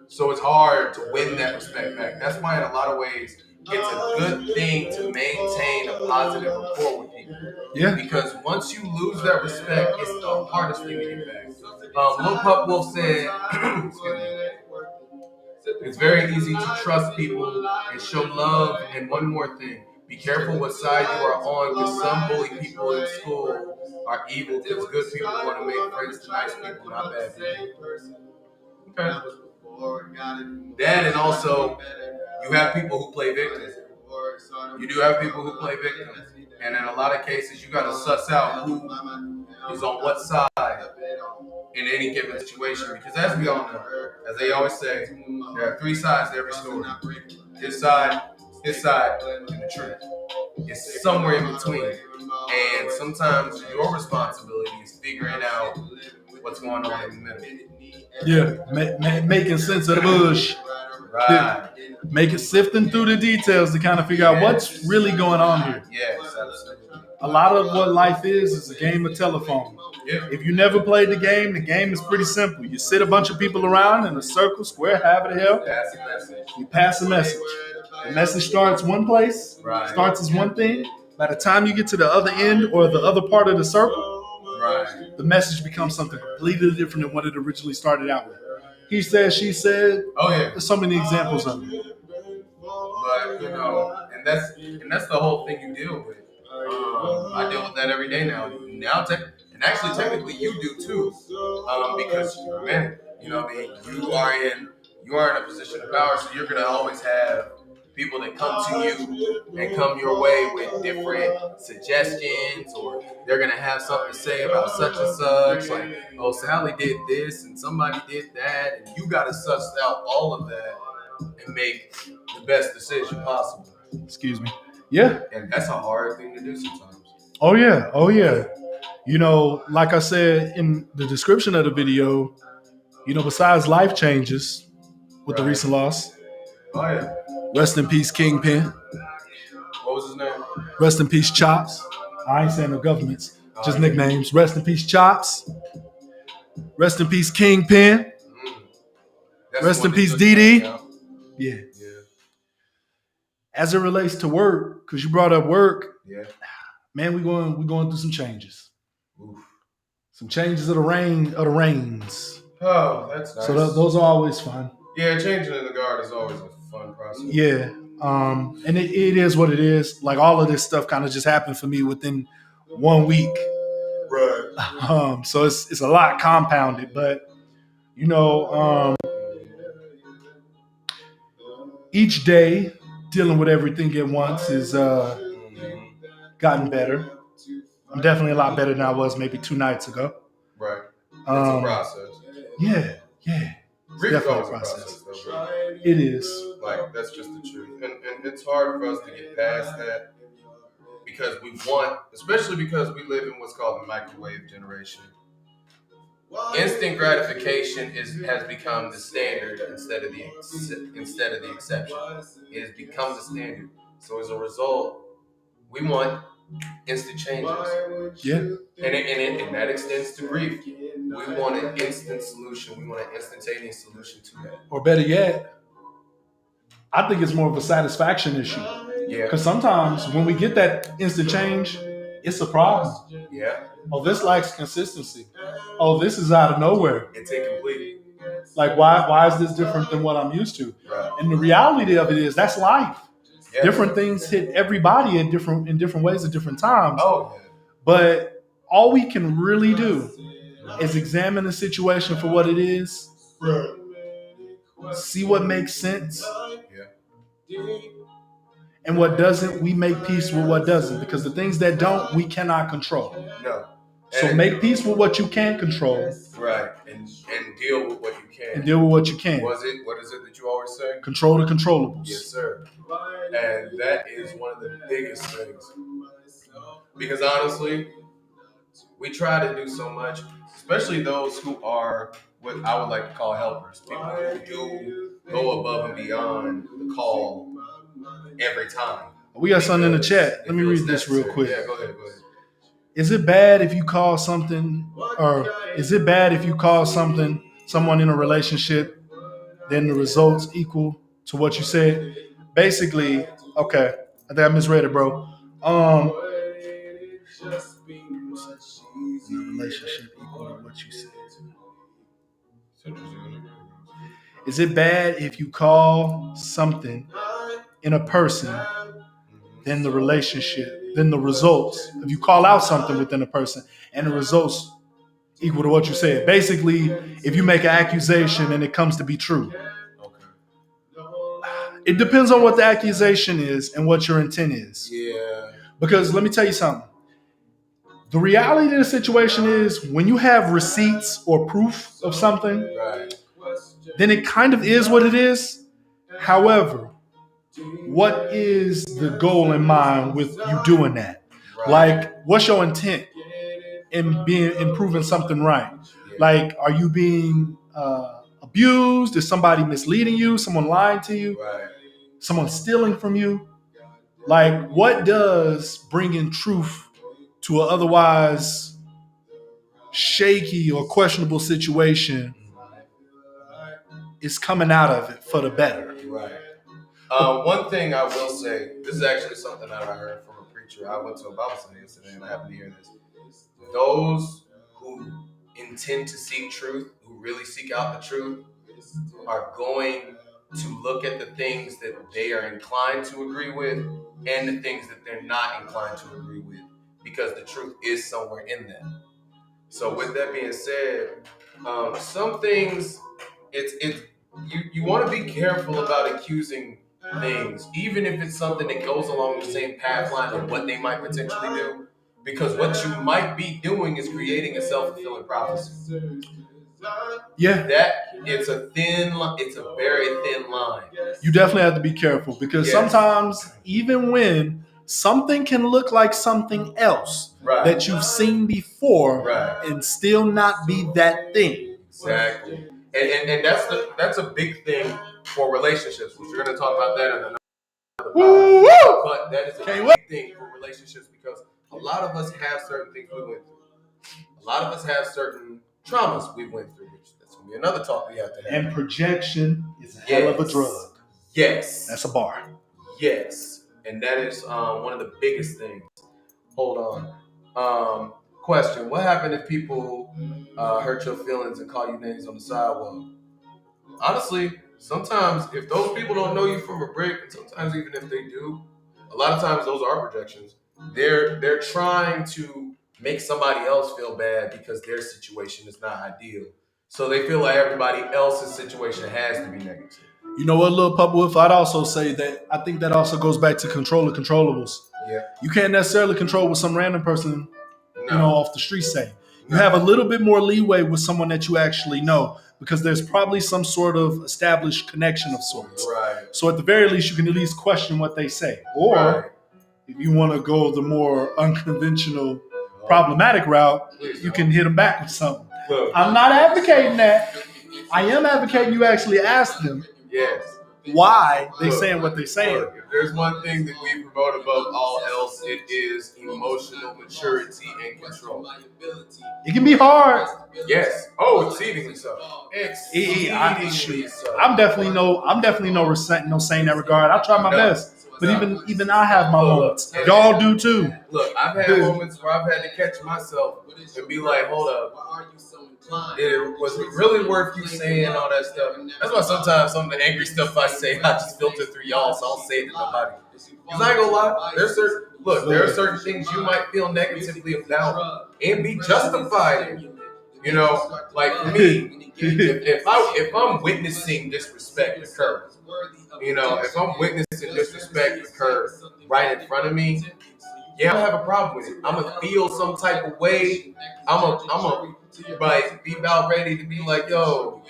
So it's hard to win that respect back. That's why in a lot of ways, it's a good thing to maintain a positive rapport with people. Yeah. Because once you lose that respect, it's the hardest thing to get back. Lil Pup Wolf said, it's very easy to trust people and show love. And one more thing, be careful what side you are on, because some bully people in school are evil, because good people want to make friends to nice people, not bad people. Okay. That, and also, you have people who play victims. You do have people who play victims. And in a lot of cases, you got to suss out who is on what side in any given situation. Because as we all know, as they always say, there are three sides to every story. His side, and the truth. It's somewhere in between. And sometimes your responsibility is figuring out what's going on in the middle. Yeah, making sense of the bush. Right. Sifting through the details to kind of figure out what's really going on here. Yes, absolutely. A lot of what life is a game of telephone. Yeah. If you never played the game is pretty simple. You sit a bunch of people around in a circle, square, however the hell. Pass a message. You pass a message. The message starts one place, right. Starts as one thing. By the time you get to the other end or the other part of the circle, Right. the message becomes something completely different than what it originally started out with. He said, she said. Oh yeah. There's so many examples of it. But and that's the whole thing you deal with. I deal with that every day now. And actually, technically, you do too, because man, what I mean, you are in a position of power, so you're gonna always have people that come to you and come your way with different suggestions, or they're gonna have something to say about such and such, like, oh, Sally did this and somebody did that, and you gotta suss out all of that and make the best decision possible. Excuse me. Yeah. And that's a hard thing to do sometimes. Oh yeah. Oh yeah. Like I said in the description of the video, besides life changes with the recent loss. Oh yeah. Rest in peace, Kingpin. What was his name? Rest in peace, Chops. I ain't saying no governments, just nicknames. Rest in peace, Chops. Rest in peace, Kingpin. Rest in peace, DD. Yeah. As it relates to work, because you brought up work, man, we're going through some changes. Oof. Some changes of the reins. Oh, that's nice. So those are always fun. Yeah, changing in the guard is always a fun process. Yeah. And it is what it is. Like, all of this stuff kind of just happened for me within 1 week. Right. So it's a lot compounded, but each day dealing with everything at once is gotten better. I'm definitely a lot better than I was maybe 2 nights ago. Right. It's a process. Yeah. It's definitely a process. Though, it is. Like, that's just the truth. And it's hard for us to get past that because especially because we live in what's called the microwave generation. Instant gratification has become the standard instead of the exception. It has become the standard. So as a result, we want instant changes. Yeah. And that extends to grief. We want an instant solution. We want an instantaneous solution to that. Or better yet, I think it's more of a satisfaction issue. Yeah. Because sometimes when we get that instant change, it's a problem. Yeah. Oh, this lacks consistency. Oh, this is out of nowhere. It's incomplete. Like, why is this different than what I'm used to? Right. And the reality of it is that's life. Yeah. Different things hit everybody in different ways at different times. Oh, yeah. But all we can really do is examine the situation for what it is. See what makes sense. Yeah. And what doesn't, we make peace with what doesn't. Because the things that don't, we cannot control. No. So make peace with what you can control. Right. And deal with what you can. And deal with what you can. What is it that you always say? Control the controllables. Yes, sir. And that is one of the biggest things. Because honestly, we try to do so much, especially those who are what I would like to call helpers. People who do go above and beyond the call every time. We got something in the chat. Let me read this real quick. Yeah, go ahead. Is it bad if you call something, or is it bad if you call someone in a relationship, then the results equal to what you said? Basically, okay, I think I misread it, bro. The relationship equal to what you said. Is it bad if you call something in a person, then the relationship, then the results, if you call out something within a person and the results equal to what you said? Basically, if you make an accusation and it comes to be true. It depends on what the accusation is and what your intent is. Yeah. Because let me tell you something. The reality of the situation is when you have receipts or proof of something, right, then it kind of is what it is. However, what is the goal in mind with you doing that? Right. Like, what's your intent in proving something right? Yeah. Like, are you being abused? Is somebody misleading you? Someone lying to you? Right. Someone stealing from you? Like, what does bringing truth to an otherwise shaky or questionable situation is coming out of it for the better? Right. One thing I will say, this is actually something that I heard from a preacher. I went to a Bible study yesterday and I happened to hear this. Those who intend to seek truth, who really seek out the truth, are going to look at the things that they are inclined to agree with and the things that they're not inclined to agree with, because the truth is somewhere in them. So with that being said, some things, you want to be careful about accusing things, even if it's something that goes along the same path line of what they might potentially do, because what you might be doing is creating a self-fulfilling prophecy. Yeah, it's a very thin line. You definitely have to be careful, because sometimes even when something can look like something else that you've seen before and still not be that thing. Exactly. And that's a big thing for relationships, which we're going to talk about that in another podcast. But that is a big thing for relationships, because a lot of us have certain things we went through. A lot of us have certain traumas we went through, which that's going to be another talk we have to have. And projection is a hell of a drug. Yes. That's a bar. Yes. And that is one of the biggest things. Hold on. Question: what happened if people hurt your feelings and call you names on the sidewalk? Honestly, sometimes if those people don't know you from a brick, and sometimes even if they do, a lot of times those are projections. They're trying to make somebody else feel bad because their situation is not ideal. So they feel like everybody else's situation has to be negative. You know what, Lil Papa Wolf, I'd also say that I think that also goes back to control the controllables. Yeah. You can't necessarily control what some random person, off the street say. You have a little bit more leeway with someone that you actually know, because there's probably some sort of established connection of sorts. Right. So at the very least, you can at least question what they say. Or if you want to go the more unconventional, problematic route, you can hit them back with something. Look, I'm not advocating that. I am advocating you actually ask them why they saying what they're saying. Look, if there's one thing that we promote above all else, it is emotional maturity and control. It can be hard. Yes. Oh, exceedingly so. Exceedingly so. I'm definitely no saint in that regard. I try my best. But even I have my moments. Y'all do too. Look, I've had moments where I've had to catch myself and be like, hold up. Was it really worth you saying all that stuff? That's why sometimes some of the angry stuff I say, I just filter through y'all, so I don't say it to nobody. Because I ain't gonna lie, there are certain things you might feel negatively about and be justified in. Like for me, if I'm witnessing disrespect occur, if I'm witnessing disrespect occur right in front of me, yeah, I don't have a problem with it. I'm gonna feel some type of way. I'm gonna be about ready to be like, yo,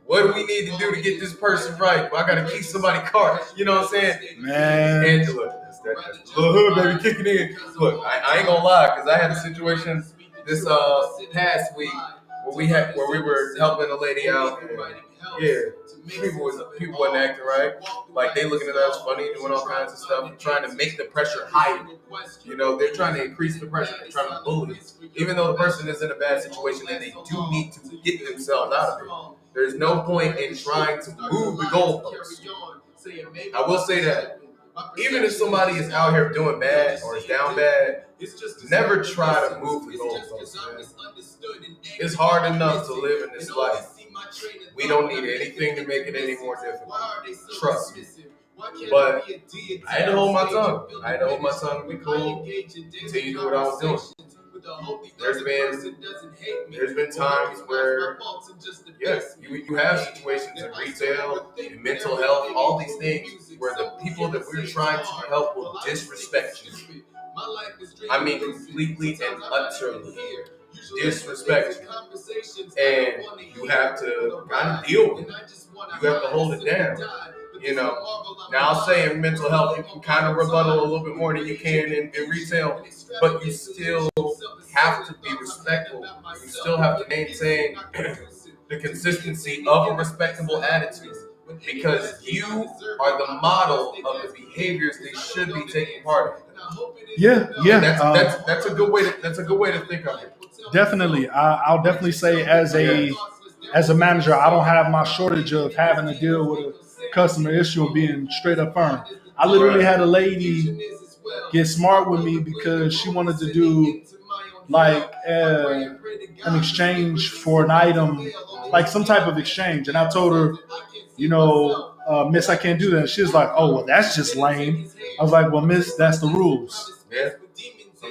what do we need to do to get this person right? Well, I gotta keep somebody caught. You know what I'm saying? Man. And look, that's little hood baby kicking in. Look, I ain't gonna lie, because I had a situation this past week where we were helping a lady out. People wasn't acting right. Like they looking at us funny, doing all kinds of stuff, trying to make the pressure higher. They're trying to increase the pressure. They're trying to bully, even though the person is in a bad situation and they do need to get themselves out of it. There's no point in trying to move the goalpost. I will say that even if somebody is out here doing bad or is down bad, never try to move the goalpost, man. It's hard enough to live in this life. We don't need anything to make it any more difficult. Trust me. But I had to hold my tongue. I had to hold my tongue and be cool. Continue to do what I was doing. There's been times where, yes, you have situations in retail, in mental health, all these things where the people that we're trying to help will disrespect you. I mean, completely and utterly disrespect you. And you have to kind of deal with it. You have to hold it down. Now I'll say in mental health, you can kind of rebuttal a little bit more than you can in retail, but you still have to be respectful. You still have to maintain the consistency of a respectable attitude, because you are the model of the behaviors they should be taking part in. Yeah. That's a good way to think of it. Definitely, I'll definitely say as a manager, I don't have my shortage of having to deal with a customer issue and being straight up firm. I literally had a lady get smart with me because she wanted to do like an exchange for an item, like some type of exchange. And I told her, Miss, I can't do that. And she was like, oh, well, that's just lame. I was like, well, Miss, that's the rules. Yeah.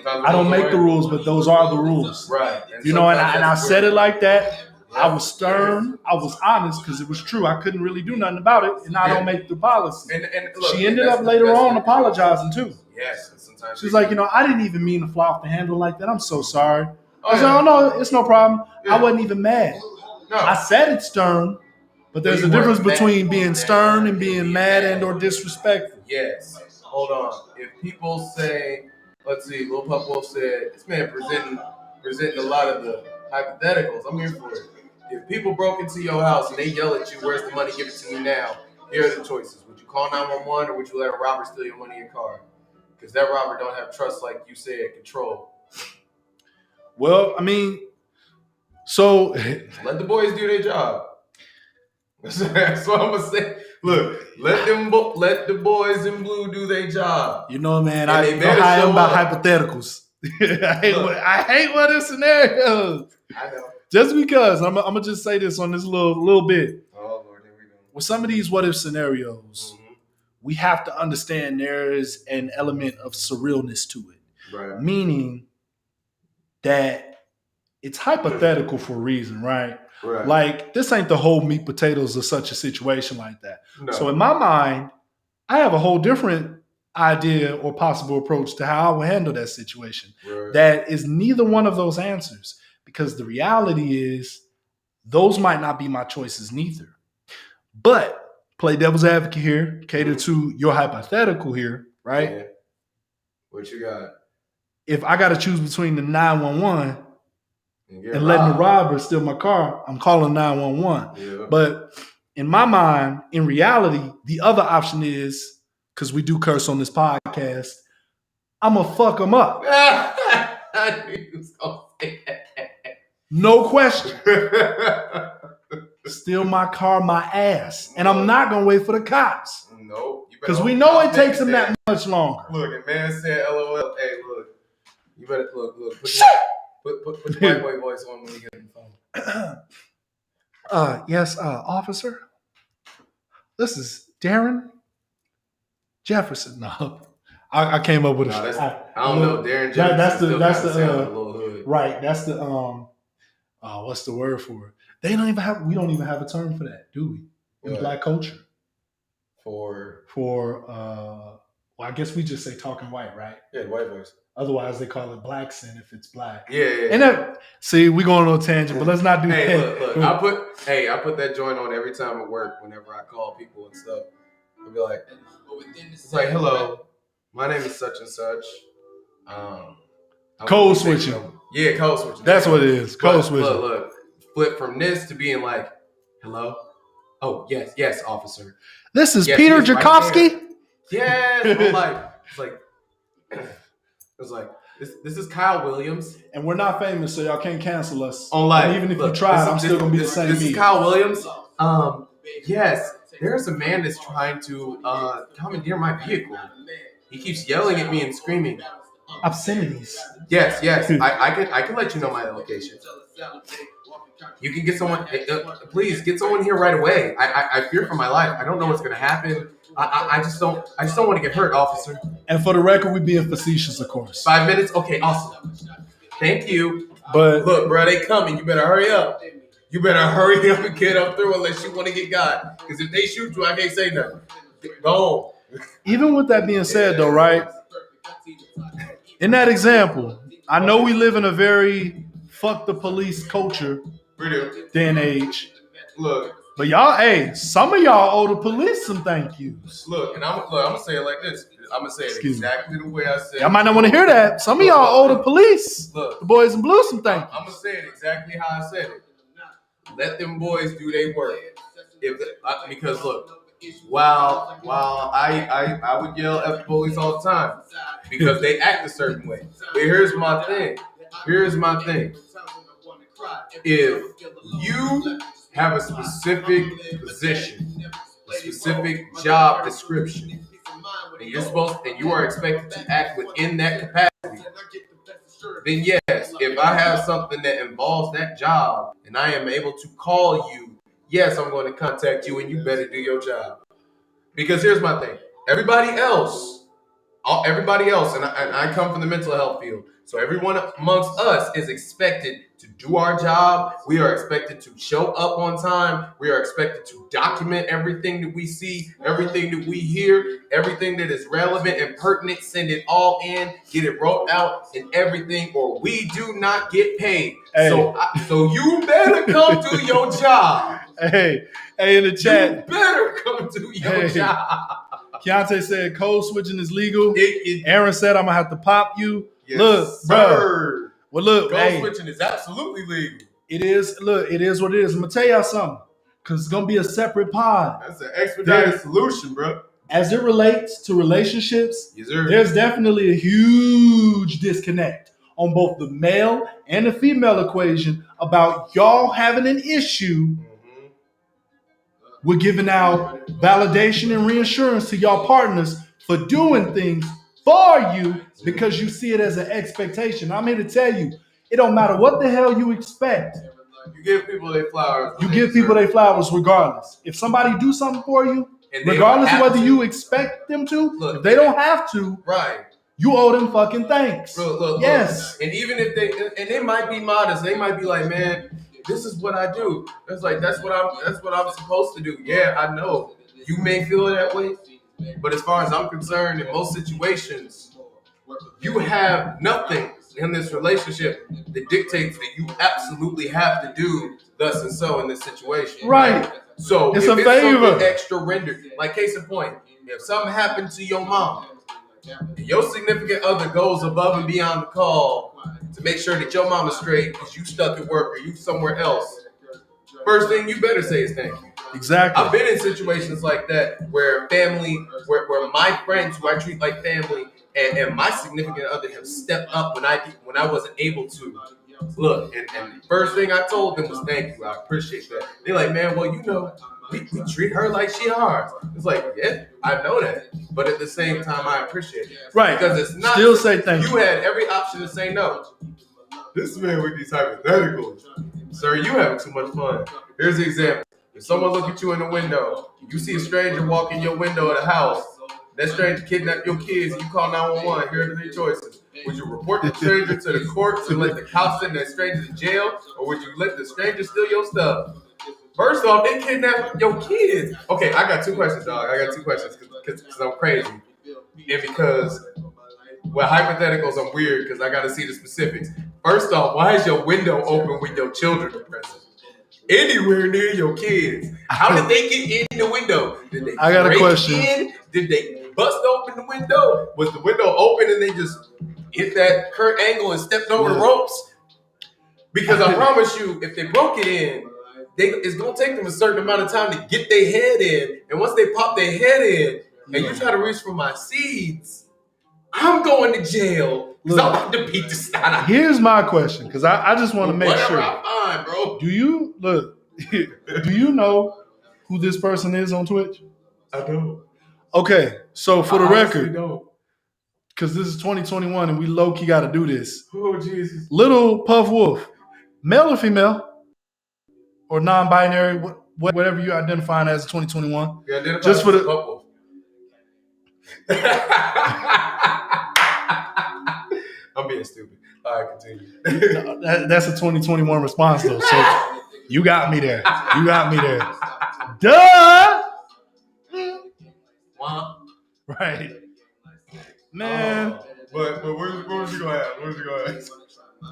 I don't make the rules, but those are the rules. Right. And I said it like that. I was stern. I was honest because it was true. I couldn't really do nothing about it, and I don't make the policy. And look, she ended up later on apologizing too. Yes. Sometimes she's like, I didn't even mean to fly off the handle like that. I'm so sorry. I was like, oh no, it's no problem. Yeah. I wasn't even mad. No. I said it's stern, but there's a difference between being stern and being mad and or disrespectful. Yes. Hold on. If people say, let's see, Lil Pup Wolf said, this man presenting a lot of the hypotheticals. I'm here for it. If people broke into your house and they yell at you, where's the money? Give it to me now. Here are the choices. Would you call 911 or would you let a robber steal your money in your car? Because that robber don't have trust, like you said, control. Well, I mean, so let the boys do their job. That's what I'm gonna say. Look, let the boys in blue do their job. Man, I am about hypotheticals. I hate what this scenario. I know. Just because I'm gonna just say this on this little bit. Oh Lord, here we go. With some of these what if scenarios, we have to understand there is an element of surrealness to it. Right. Meaning that it's hypothetical for a reason, right? Right. Like this ain't the whole meat potatoes of such a situation like that. No. So in my mind, I have a whole different idea or possible approach to how I would handle that situation. Right. That is neither one of those answers. Because the reality is, those might not be my choices neither. But play devil's advocate here, cater to your hypothetical here, right? Yeah. What you got? If I got to choose between the 911 and letting the robber steal my car, I'm calling 911. Yeah. But in my mind, in reality, the other option is, because we do curse on this podcast, I'm going to fuck them up. I knew you was going to say that. No question. Steal my car, my ass. And I'm not going to wait for the cops. Nope. Because we know it takes them that much longer. Look, and man said, LOL. Hey, look. You better, look. Put the white boy voice on when you get on the phone. Yes, officer. This is Darren Jefferson. No. I came up with I don't know. Darren Jefferson. That's the a little hood. Right. That's the what's the word for it? We don't even have a term for that, do we? In Black culture. Well, I guess we just say talking white, right? Yeah, white voice. Otherwise, they call it black sin if it's black. Yeah. And see, we going on a tangent, but let's not do that. Look. I put that joint on every time at work whenever I call people and stuff. I'll be like, it's like, hello, my name is such and such. Code switching. Yeah, code switching. That's what it is. Code switching. Look. Flip from this to being like, hello? Oh, yes, officer. This is Peter Jakovsky? Right, yes. It's like, this is Kyle Williams. And we're not famous, so y'all can't cancel us. And even if you tried, I'm still going to be the same. This is Kyle Williams. Yes, there's a man that's trying to commandeer my vehicle. He keeps yelling at me and screaming. Obscenities. Yes. I can let you know my location. You can get someone. Please get someone here right away. I fear for my life. I don't know what's going to happen. I just don't want to get hurt, officer. And for the record, we being facetious, of course. 5 minutes. Okay, awesome. Thank you. But look, bro, they coming. You better hurry up. You better hurry up and get up through unless you want to get got. Because if they shoot you, I can't say nothing. Go. Even with that being said, though, right? In that example, I know we live in a very fuck the police culture day and age. Look. But y'all, some of y'all owe the police some thank yous. Look, and I'm going to say it like this. I'm going to say it exactly the way I said it. Y'all might not want to hear that. Some of y'all owe the police, the boys in blue, some thank yous. I'm going to say it exactly how I said it. Let them boys do their work. Because look, while I would yell at the police all the time because they act a certain way. But here's my thing. If you have a specific position, a specific job description, and you are expected to act within that capacity, then yes, if I have something that involves that job and I am able to call you, yes, I'm going to contact you and you better do your job. Because here's my thing. Everybody else, and I come from the mental health field, so everyone amongst us is expected to do our job. We are expected to show up on time. We are expected to document everything that we see, everything that we hear, everything that is relevant and pertinent, send it all in, get it wrote out and everything, or we do not get paid. Hey. So you better come do your job. Hey, in the chat. You better come do your job. Keontae said code switching is legal. Aaron said I'm gonna have to pop you. Yes, look, bro. Well, look, code switching is absolutely legal. It is. Look, it is what it is. I'm gonna tell y'all something, because it's gonna be a separate pod. That's an expedited solution, bro. As it relates to relationships, yes, sir, there's definitely a huge disconnect on both the male and the female equation about y'all having an issue. We're giving out validation and reassurance to y'all partners for doing things for you because you see it as an expectation. I'm here to tell you, it don't matter what the hell you expect. You give people their flowers. You give people their flowers regardless. If somebody do something for you, regardless of whether you expect them to, if they don't have to, right, you owe them fucking thanks. Look, yes. And even if they might be modest, they might be like, man, this is what I do. It's like that's what I'm supposed to do. Yeah, I know. You may feel that way, but as far as I'm concerned, in most situations, you have nothing in this relationship that dictates that you absolutely have to do thus and so in this situation. Right. So it's if a favor. Something extra rendered, like case in point, if something happened to your mom, and your significant other goes above and beyond the call to make sure that your mom is straight because you stuck at work or you somewhere else, first thing you better say is thank you. Exactly. I've been in situations like that where where my friends who I treat like family and my significant other have stepped up when I wasn't able to. Look, and the first thing I told them was thank you. I appreciate that. They're like, man, well, you know, we treat her like she ours. It's like, yeah, I know that. But at the same time, I appreciate it. Right. Because it's not. Still say thank you. You had every option to say no. This man with these hypotheticals. Sir, you having too much fun. Here's the example. If someone look at you in the window, you see a stranger walk in your window of the house, that stranger kidnapped your kids, and you call 911, here are the three choices. Would you report the stranger to the courts and let the cops send that stranger to jail, or would you let the stranger steal your stuff? First off, they kidnapped your kids. Okay, I got two questions, dog. I got two questions because I'm crazy. And because, well, hypotheticals, I'm weird because I got to see the specifics. First off, why is your window open when your children are present? Anywhere near your kids. How did they get in the window? Did they I got a question. In? Did they bust open the window? Was the window open and they just hit that current angle and stepped over the ropes? Because I promise you, if they broke it in, it's going to take them a certain amount of time to get their head in. And once they pop their head in and you try to reach for my seeds, I'm going to jail because I'm about to beat the snot out. Here's my question, because I just want to make sure. I find, bro. Do you know who this person is on Twitch? I do. Okay, so for the record, because this is 2021 and we low-key got to do this. Oh, Jesus. Little Puff Wolf, male or female? Or non-binary, whatever you identifying as in 2021. Just for the Puff Wolf. I'm being stupid. All right, continue. That's a 2021 response, though. So you got me there. Duh! Right. Man. But where was you going to ask?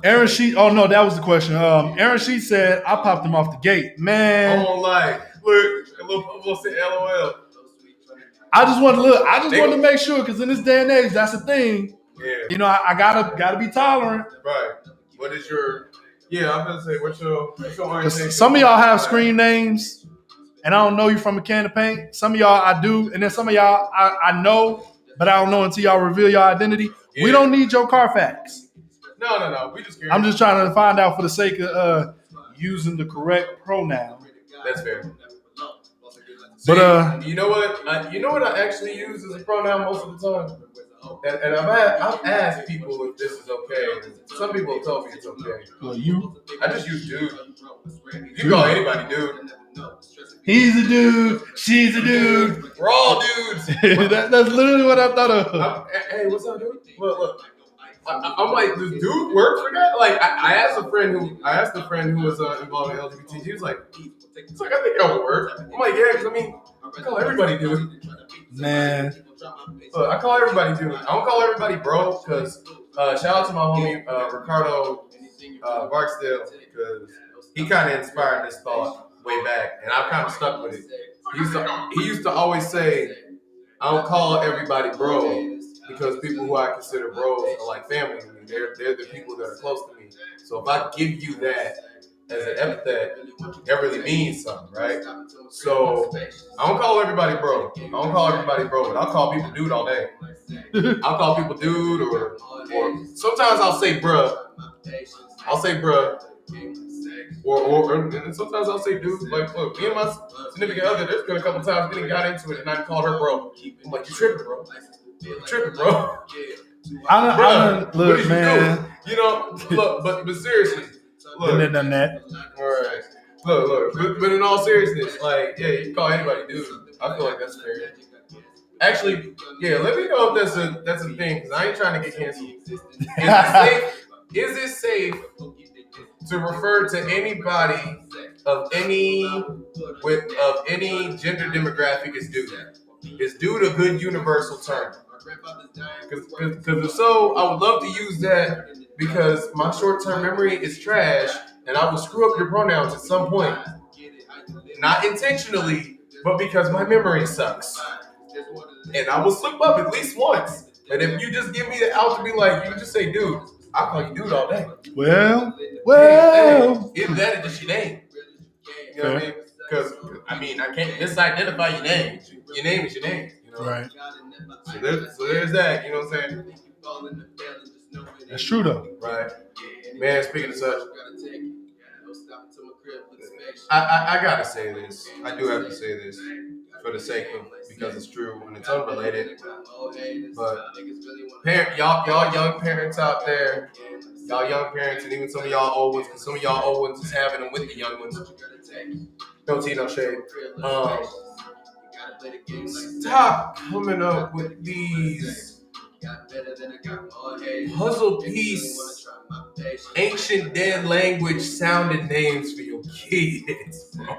Aaron Sheet. Oh, no, that was the question. Aaron Sheet said, I popped him off the gate. Man. Oh, like, look, a little Puff said LOL. I just wanted to make sure, because in this day and age, that's the thing. Yeah. You know, I gotta be tolerant. Right. What is your? Yeah, I'm gonna say what's your orientation? Some of y'all have screen names, and I don't know you from a can of paint. Some of y'all I do, and then some of y'all I know, but I don't know until y'all reveal your identity. Yeah. We don't need your Carfax. No. We just curious. I'm just trying to find out for the sake of using the correct pronoun. That's fair. But you know what? I actually use as a pronoun most of the time. And I've asked people if this is okay. Some people have told me it's okay. Well, you? I just use dude. You call anybody dude. He's a dude. She's a dude. We're all dudes. That's literally what I thought of. Hey, what's up, dude? Look. I'm like, does dude work for that? Like, I asked a friend who was involved in LGBT. He was like, I think that would work. I'm like, yeah, because I call everybody dude. Man. Look, I call everybody dude. I don't call everybody bro, because shout out to my homie Ricardo Barksdale, because he kind of inspired this thought way back, and I've kind of stuck with it. He used to always say, I don't call everybody bro, because people who I consider bros are like family to me. They're the people that are close to me. So if I give you that as an epithet, that really means something, right? So I don't call everybody bro. But I'll call people dude all day. I'll call people dude, or sometimes I'll say bruh. Or and sometimes I'll say dude. Like, look, me and my significant other, there's been a couple times we got into it and I called her bro. I'm like, you tripping, bro? Look, man. You know, look, but seriously, look. Done that. All right. Look. But in all seriousness, like, yeah, you can call anybody dude. I feel like that's fair. Actually, yeah, let me know if that's a thing, because I ain't trying to get canceled. Is it safe to refer to anybody of any gender demographic as dude? Is dude a good universal term? Because if so, I would love to use that, because my short-term memory is trash, and I will screw up your pronouns at some point. Not intentionally, but because my memory sucks. And I will slip up at least once. And if you just give me the out to be like, you just say dude, I'll call you dude all day. Well. Either that or just your name. You know what I mean? Because, I can't misidentify your name. Your name is your name. You know? Right. So there's that. You know what I'm saying? That's true, though. Right. Man, speaking of such, I gotta say this. I do have to say this for the sake of, because it's true and it's unrelated. But y'all young parents out there, and even some of y'all old ones, because some of y'all old ones is having them with the young ones. No tea, no shade. Stop coming up with these puzzle piece, ancient dead language sounding names for your kids, bro.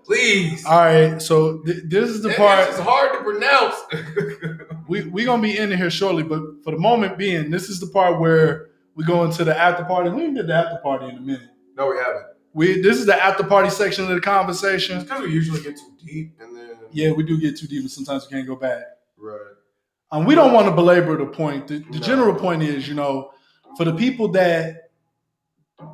Please. All right, so this is the part. It's hard to pronounce. we gonna be in here shortly, but for the moment being, this is the part where we go into the after party. We did the after party in a minute. No, we haven't. This is the after party section of the conversation. It's because we usually get too deep, and then we do get too deep, and sometimes we can't go back. Right. We don't want to belabor the point. The general point is, for the people that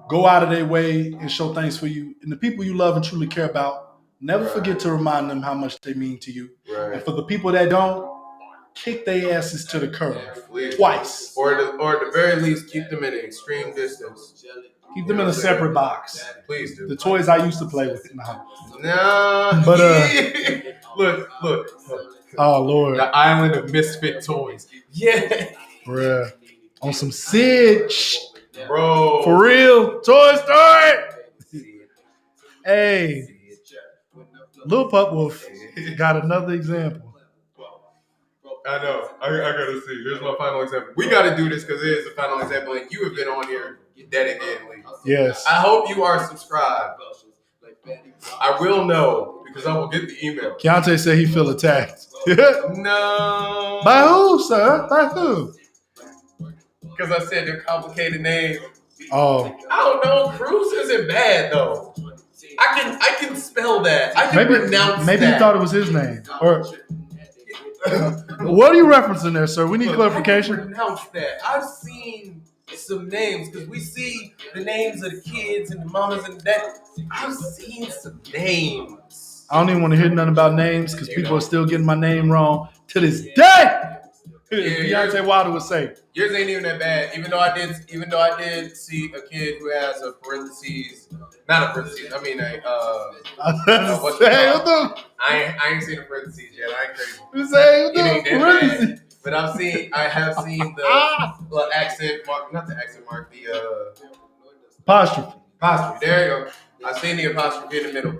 go out of their way and show things for you, and the people you love and truly care about, never forget to remind them how much they mean to you. Right. And for the people that don't, kick their asses to the curb twice. Or at the very least, keep them at an extreme distance. Keep them in a separate box. Please do. The toys I used to play with. Nah. But look. Oh Lord. The island of misfit toys. Yeah. Bruh. On some Sid. Bro. For real. Toy Story. Hey. Lil Pup Wolf got another example. I know. I gotta see. Here's my final example. We gotta do this because it is the final example, and you have been on here dedicatedly. Yes. I hope you are subscribed. I will know because I will get the email. Keontae said he feel attacked. No. By who, sir? By who? Because I said they're complicated names. Oh. I don't know. Cruz isn't bad though. I can spell that. I can pronounce that. Maybe he thought it was his name. Or what are you referencing there, sir? We need clarification. I can pronounce that. I've seen some names because we see the names of the kids and the mamas and that. I've seen some names. I don't even want to hear nothing about names because people are still getting my name wrong to this day. Beyonce Wilder would say. Yours ain't even that bad. Even though I did see a kid who has a parentheses, not a parentheses. I mean I ain't seen a parentheses yet. I ain't crazy. You say parentheses. But I have seen the accent mark, not the accent mark, the Apostrophe. apostrophe. There you go. I've seen the apostrophe in the middle.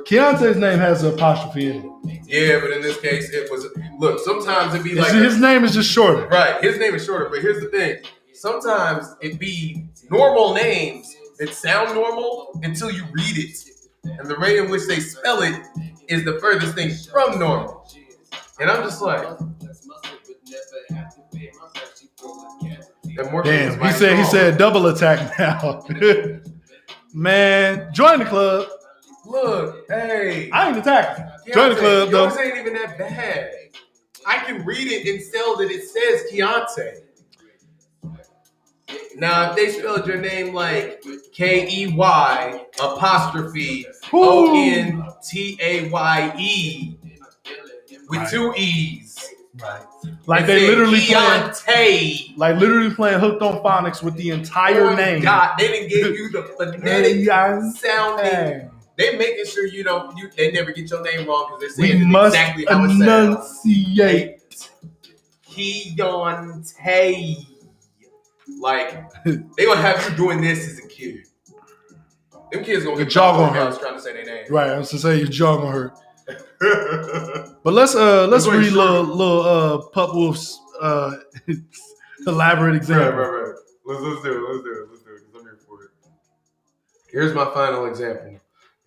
Keontae's name has an apostrophe in it. Yeah, but in this case, it was. Look, sometimes it be like his name is just shorter. Right, his name is shorter. But here's the thing: sometimes it be normal names that sound normal until you read it, and the rate in which they spell it is the furthest thing from normal. And I'm just like, damn. He said double attack now. Man, join the club. Look, hey, I ain't attacking. Join the club, though. Yours ain't even that bad. I can read it and tell that it says Keontae. Now, if they spelled your name like Key apostrophe Ontaye with two E's. Right. Like they literally Keontae. Like literally playing hooked on phonics with the entire name. God, they didn't give you the phonetic sounding. They making sure they never get your name wrong because they're saying exactly how it sounds. Enunciate. Keontae. Like, they gonna have you doing this as a kid. Them kids gonna get jaw gonna hurt trying to say their name. Right, I was to say your jaw gonna hurt. But let's read little Pup Wolf's elaborate example. Right. Let's do it. Because I'm here for it. Here's my final example.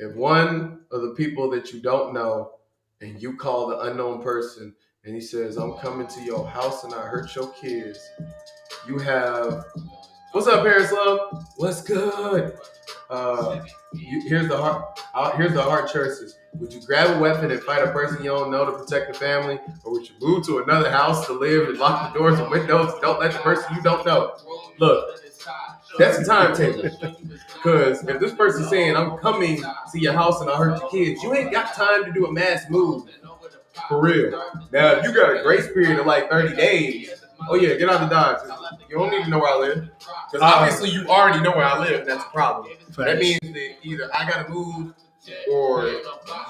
If one of the people that you don't know and you call the unknown person and he says, "I'm coming to your house and I hurt your kids," you have, "What's up, Paris Love? What's good?" Here's the hard choices. Would you grab a weapon and fight a person you don't know to protect the family, or would you move to another house to live and lock the doors and windows and don't let the person you don't know? Look, that's a timetable. Because if this person's saying, "I'm coming to your house and I hurt your kids," you ain't got time to do a mass move. For real. Now, if you got a grace period of like 30 days, oh yeah, get out the Dodge. You don't even know where I live. Because obviously you already know where I live, and that's a problem. That means that either I gotta move or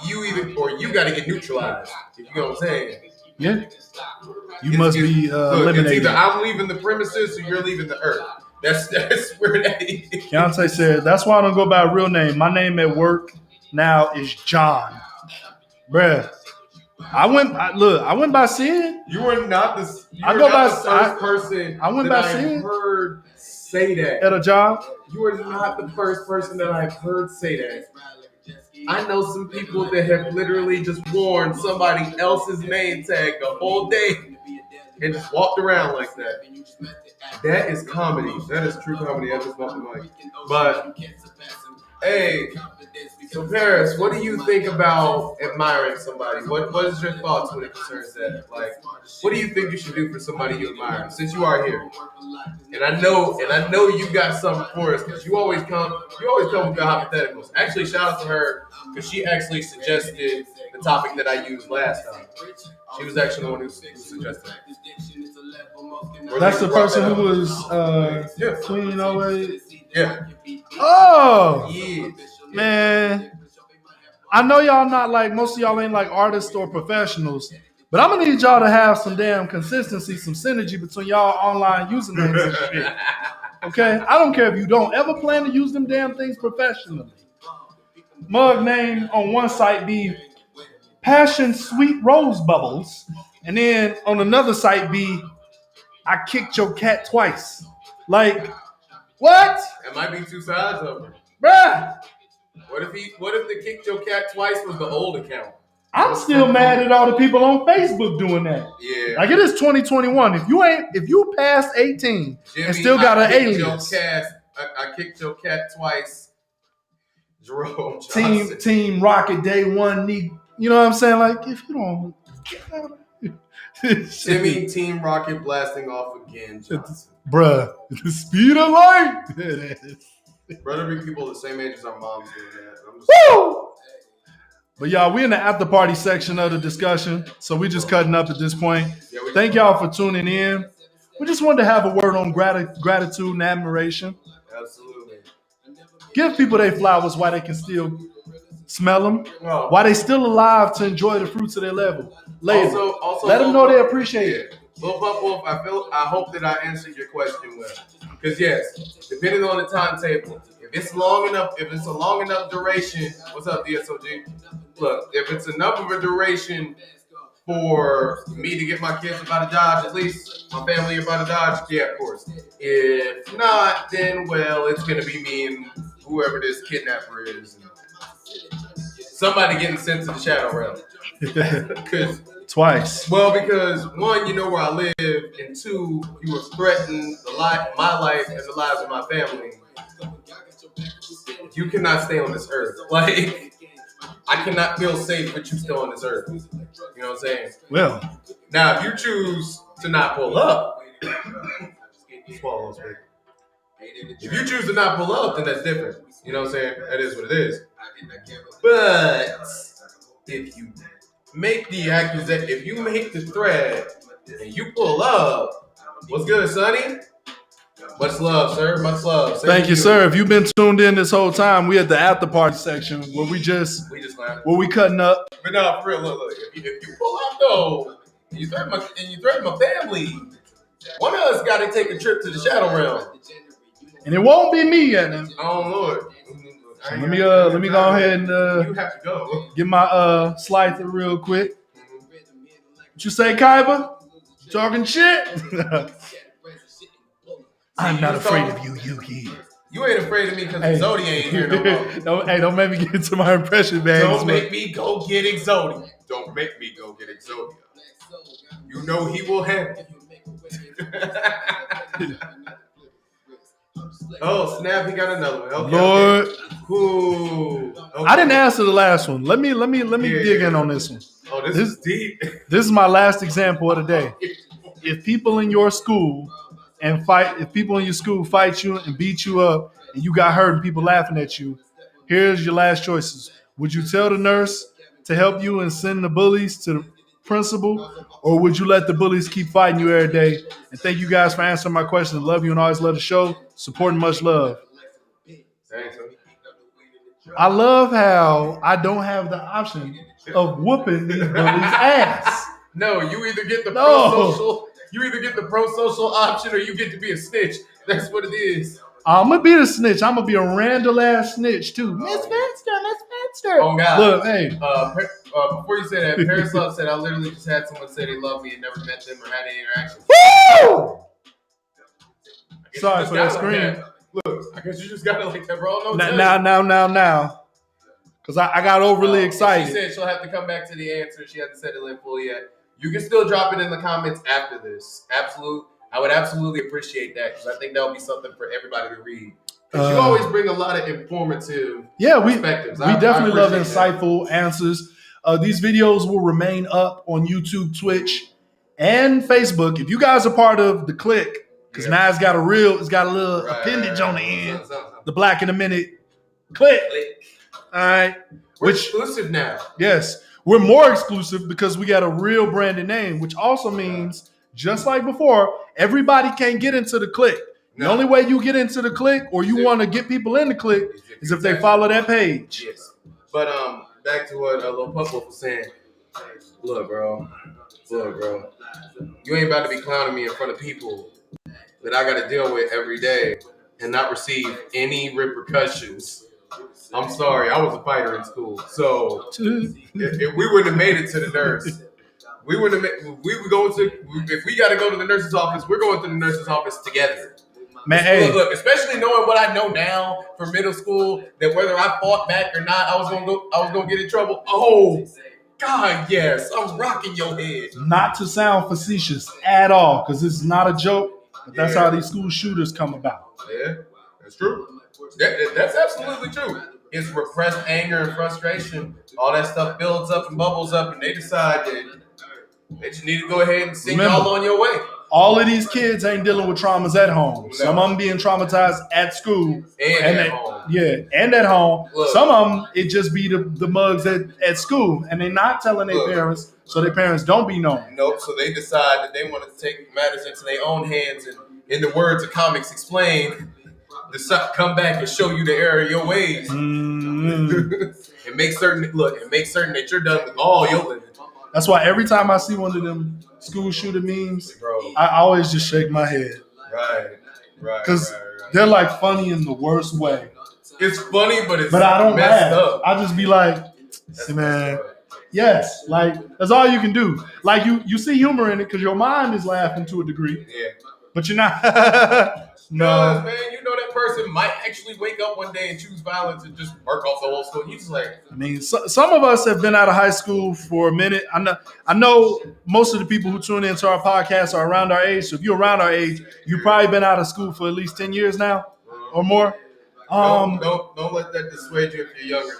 you gotta get neutralized. If you know what I'm saying. Yeah. You must be eliminated. It's either I'm leaving the premises or you're leaving the earth. That's where that is. Keontae said, "That's why I don't go by a real name. My name at work now is John." Bruh. I went by Sid. You were not the first person I went that by Sid. heard say that. At a job? You are not the first person that I've heard say that. I know some people that have literally just worn somebody else's name tag the whole day and just walked around like that. That is comedy. That is true comedy. I just want the mic. But hey, so Paris, what do you think about admiring somebody? What is your thoughts when it concerns that? Like, what do you think you should do for somebody you admire? Since you are here, and I know you got something for us because you always come with your hypotheticals. Actually, shout out to her because she actually suggested the topic that I used last time. She was actually the one who suggested it. That's the person who was Queen always. Yeah. Oh, Yeah. Man. I know y'all not like, most of y'all ain't like artists or professionals, but I'm gonna need y'all to have some damn consistency, some synergy between y'all online usernames and shit. Okay? I don't care if you don't ever plan to use them damn things professionally. Mug name on one site be Passion Sweet Rose Bubbles, and then on another site be I kicked your cat twice. Like, what? That might be two sides of it. Bruh. What if the kicked your cat twice was the old account? I'm still mad at all the people on Facebook doing that. Yeah. Like, it is 2021. If you past 18 Jimmy, and still got an alias. I kicked your cat twice. Jerome Johnson. Team Rocket Day One. You know what I'm saying? Like, if you don't get out of Jimmy, Team Rocket blasting off again, Johnson. Bruh, the speed of light. Brother, big people the same age as our moms doing that. Woo! But y'all, we in the after party section of the discussion, so we just cutting up at this point. Yeah, thank y'all for tuning in. We just wanted to have a word on gratitude and admiration. Absolutely. Give people their flowers while they can still smell them, Oh. while they still alive to enjoy the fruits of their labor. Also, let them know they appreciate it. Lil Pup Wolf, I hope that I answered your question well. Because yes, depending on the timetable, if it's a long enough duration, what's up, DSOG? Look, if it's enough of a duration for me to get my kids about to Dodge, at least my family about to Dodge, yeah, of course. If not, then well, it's gonna be me and whoever this kidnapper is. Somebody getting sent to the shadow realm. Twice. Well, because one, you know where I live, and two, you have threatened my life and the lives of my family. You cannot stay on this earth. Like, I cannot feel safe with you still on this earth. You know what I'm saying? Well, now if you choose to not pull up, if you choose to not pull up, then that's different. You know what I'm saying? That is what it is. But if you make the accusation, if you make the threat and you pull up, what's good, Sonny? Much love, sir. Much love. Thank you, sir. If you've been tuned in this whole time, we at the after party section where we cutting up. But no, for real, look. If you pull up though, and you threaten my family, one of us got to take a trip to the shadow realm. And it won't be me yet. Oh Lord. So let me go ahead and you have to go. Get my slide through real quick. What you say, Kaiba? Talking shit? I'm not afraid of you, Yuki. You ain't afraid of me because Exodi ain't here no more. Don't make me get into my impression, man. Don't make me go get Exodi. Don't make me go get Exodia. You know he will handle you. Oh, snap, he got another one. Okay, Lord. Ooh. Okay. I didn't answer the last one. Let me dig in on this one. Oh, this is deep. This is my last example of the day. If people in your school fight you and beat you up and you got hurt and people laughing at you, here's your last choices. Would you tell the nurse to help you and send the bullies to the principal, or would you let the bullies keep fighting you every day? And thank you guys for answering my questions. Love you and always love the show. Support and much love. Thanks. I love how I don't have the option of whooping these bullies' ass. No, you either get the pro-social. You either get the pro-social option or you get to be a snitch. That's what it is. I'm going to be the snitch. I'm going to be a Randall-ass snitch, too. Miss Finster. Oh, God. Look, hey. Before you say that, Paraslov said, I literally just had someone say they love me and never met them or had any interaction. Woo! Sorry for that scream. Look, I guess you just got it like that, bro. No, now. Because I got overly excited. She said she'll have to come back to the answer. She hasn't said it in full yet. You can still drop it in the comments after this. I would absolutely appreciate that because I think that would be something for everybody to read. Because you always bring a lot of informative perspectives. We definitely love insightful answers. These videos will remain up on YouTube, Twitch, and Facebook. If you guys are part of the click, because now it's got a little appendage on the end. The Black in a Minute click. All right. We're exclusive now. Yes. We're more exclusive because we got a real branded name, which also means, just like before, everybody can't get into the click. No. The only way you get into the click or you want to get people in the click is if they follow that page. Yes. But back to what Lil Pup Wolf was saying. Look, bro. You ain't about to be clowning me in front of people that I got to deal with every day and not receive any repercussions. I'm sorry, I was a fighter in school. So if we wouldn't have made it to the nurse, if we got to go to the nurse's office, we're going to the nurse's office together. Man, hey. Look, especially knowing what I know now from middle school, that whether I fought back or not, I was gonna get in trouble. Oh, God, yes, I'm rocking your head. Not to sound facetious at all, because this is not a joke, but that's how these school shooters come about. Yeah, that's true. That's absolutely true. It's repressed anger and frustration. All that stuff builds up and bubbles up, and they decide that they just need to go ahead and send y'all on your way. All of these kids ain't dealing with traumas at home. No. Some of them being traumatized at school. And at home. Yeah, and at home. Look, some of them, it just be the mugs at school, and they're not telling their parents, so their parents don't be known. Nope, so they decide that they want to take matters into their own hands, and in the words of Comics Explained, come back and show you the error of your ways. Mm. And make certain that you're done with all your living. That's why every time I see one of them school shooter memes, bro, I always just shake my head. Right. Because they're like funny in the worst way. It's funny, but I don't messed laugh. up. I just be like, man, yes, like that's all you can do. Like you see humor in it because your mind is laughing to a degree. Yeah. But you're not. No, man, you know that person might actually wake up one day and choose violence and just work off the whole school. You just like. I mean, some of us have been out of high school for a minute. I know most of the people who tune into our podcast are around our age. So if you're around our age, you've probably been out of school for at least 10 years now or more. Don't let that dissuade you if you're younger.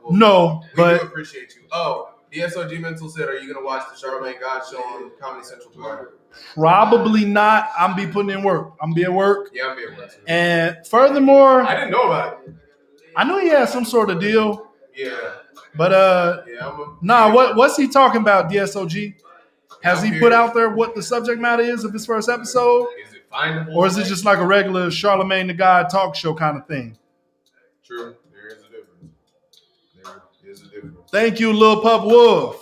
No, but we do appreciate you. Oh, DSOG Mental said, are you going to watch the Charlamagne God Show on Comedy Central tomorrow? Probably not. I'm be putting in work. I'm be at work. Yeah, I'm be at work too. And furthermore, I didn't know about it. I knew he had some sort of deal. Yeah. But what's he talking about, DSOG? Has he put out there what the subject matter is of his first episode? Is it findable? Or is it just like a regular Charlamagne the God talk show kind of thing? True. There is a difference. Thank you, Lil Pup Wolf.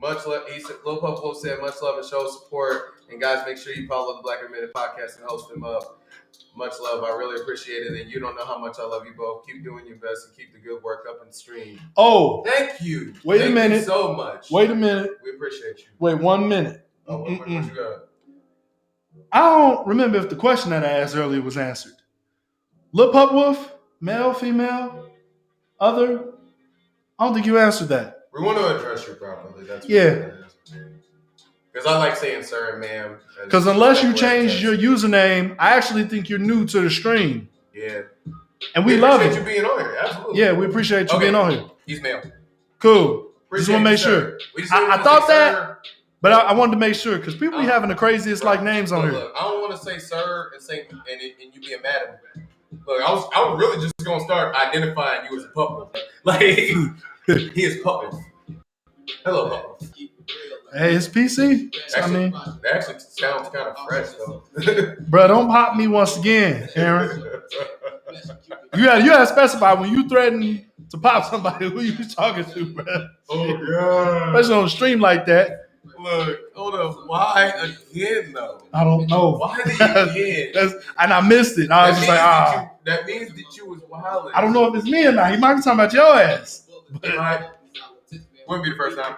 Much love. He said, Lil Pup Wolf said, much love and show support. And guys, make sure you follow the Black Admitted Podcast and host them up. Much love. I really appreciate it. And you don't know how much I love you both. Keep doing your best and keep the good work up in the stream. Oh. Thank you. Wait a minute. Thank you so much. Wait a minute. We appreciate you. Wait 1 minute. Oh, what you got? I don't remember if the question that I asked earlier was answered. Lil Pup Wolf? Male, female, other? I don't think you answered that. We want to address you properly. That's because I like saying sir and ma'am. Because unless you change your username, I actually think you're new to the stream. Yeah. And we love it. We appreciate you being on here. Absolutely. Yeah, we appreciate you being on here. He's male. Cool. Just want to make sure. I thought that, but I wanted to make sure because people be having the craziest names on here. Look, I don't want to say sir and say and you being mad at me. Look, I was really just gonna start identifying you as a pup. Like he is pup. Hello, pup. Hey, it's PC. Actually, that actually sounds kind of fresh though. Bro, don't pop me once again, Aaron. You gotta specify when you threaten to pop somebody who you talking to, bro. Oh god. Especially on a stream like that. Look, hold up. Why again though? I don't know. Why again? And I missed it. I was just like, that means that you was wilding. I don't know if it's me or not. He might be talking about your ass. Wouldn't be the first time.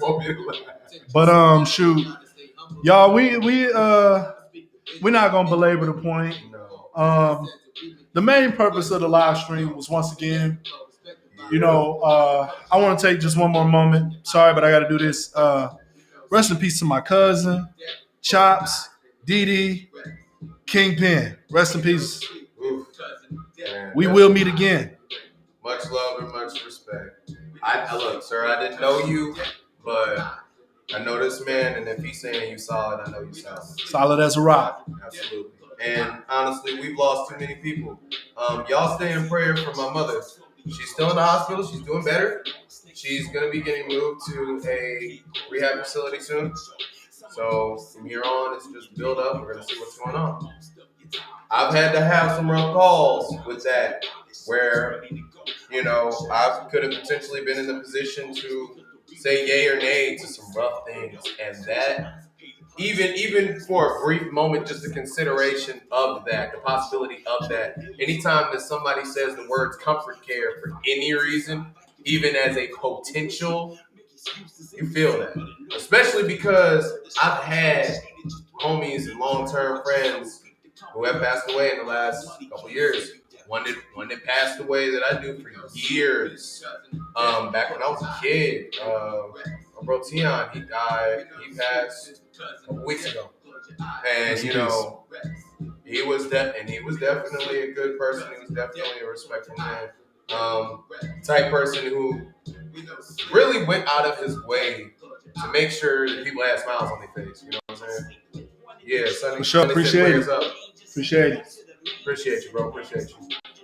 Won't be the last. But shoot, y'all, we're not gonna belabor the point. No. The main purpose of the live stream was once again, I want to take just one more moment. Sorry, but I got to do this. Rest in peace to my cousin, Chops, Dee, Kingpin. Rest in peace. We will meet again. Much love and much respect. Look, sir, I didn't know you, but I know this man, and if he's saying you solid, I know you solid. Solid as a rock. Absolutely. And honestly, we've lost too many people. Y'all stay in prayer for my mother. She's still in the hospital. She's doing better. She's going to be getting moved to a rehab facility soon. So from here on, it's just build up. We're going to see what's going on. I've had to have some rough calls with that where, I could have potentially been in the position to say yay or nay to some rough things. And that, even for a brief moment, just the consideration of that, the possibility of that. Anytime that somebody says the words comfort care for any reason, even as a potential, you feel that. Especially because I've had homies and long-term friends who have passed away in the last couple years. One that passed away that I knew for years. Back when I was a kid, bro Tion, he died. He passed a couple weeks ago, and he was definitely a good person. He was definitely a respectful man, type person who really went out of his way to make sure that people had smiles on their face. You know what I'm saying? Yeah, Sonny. For sure, appreciate it. Appreciate it. Appreciate you, bro. Appreciate you.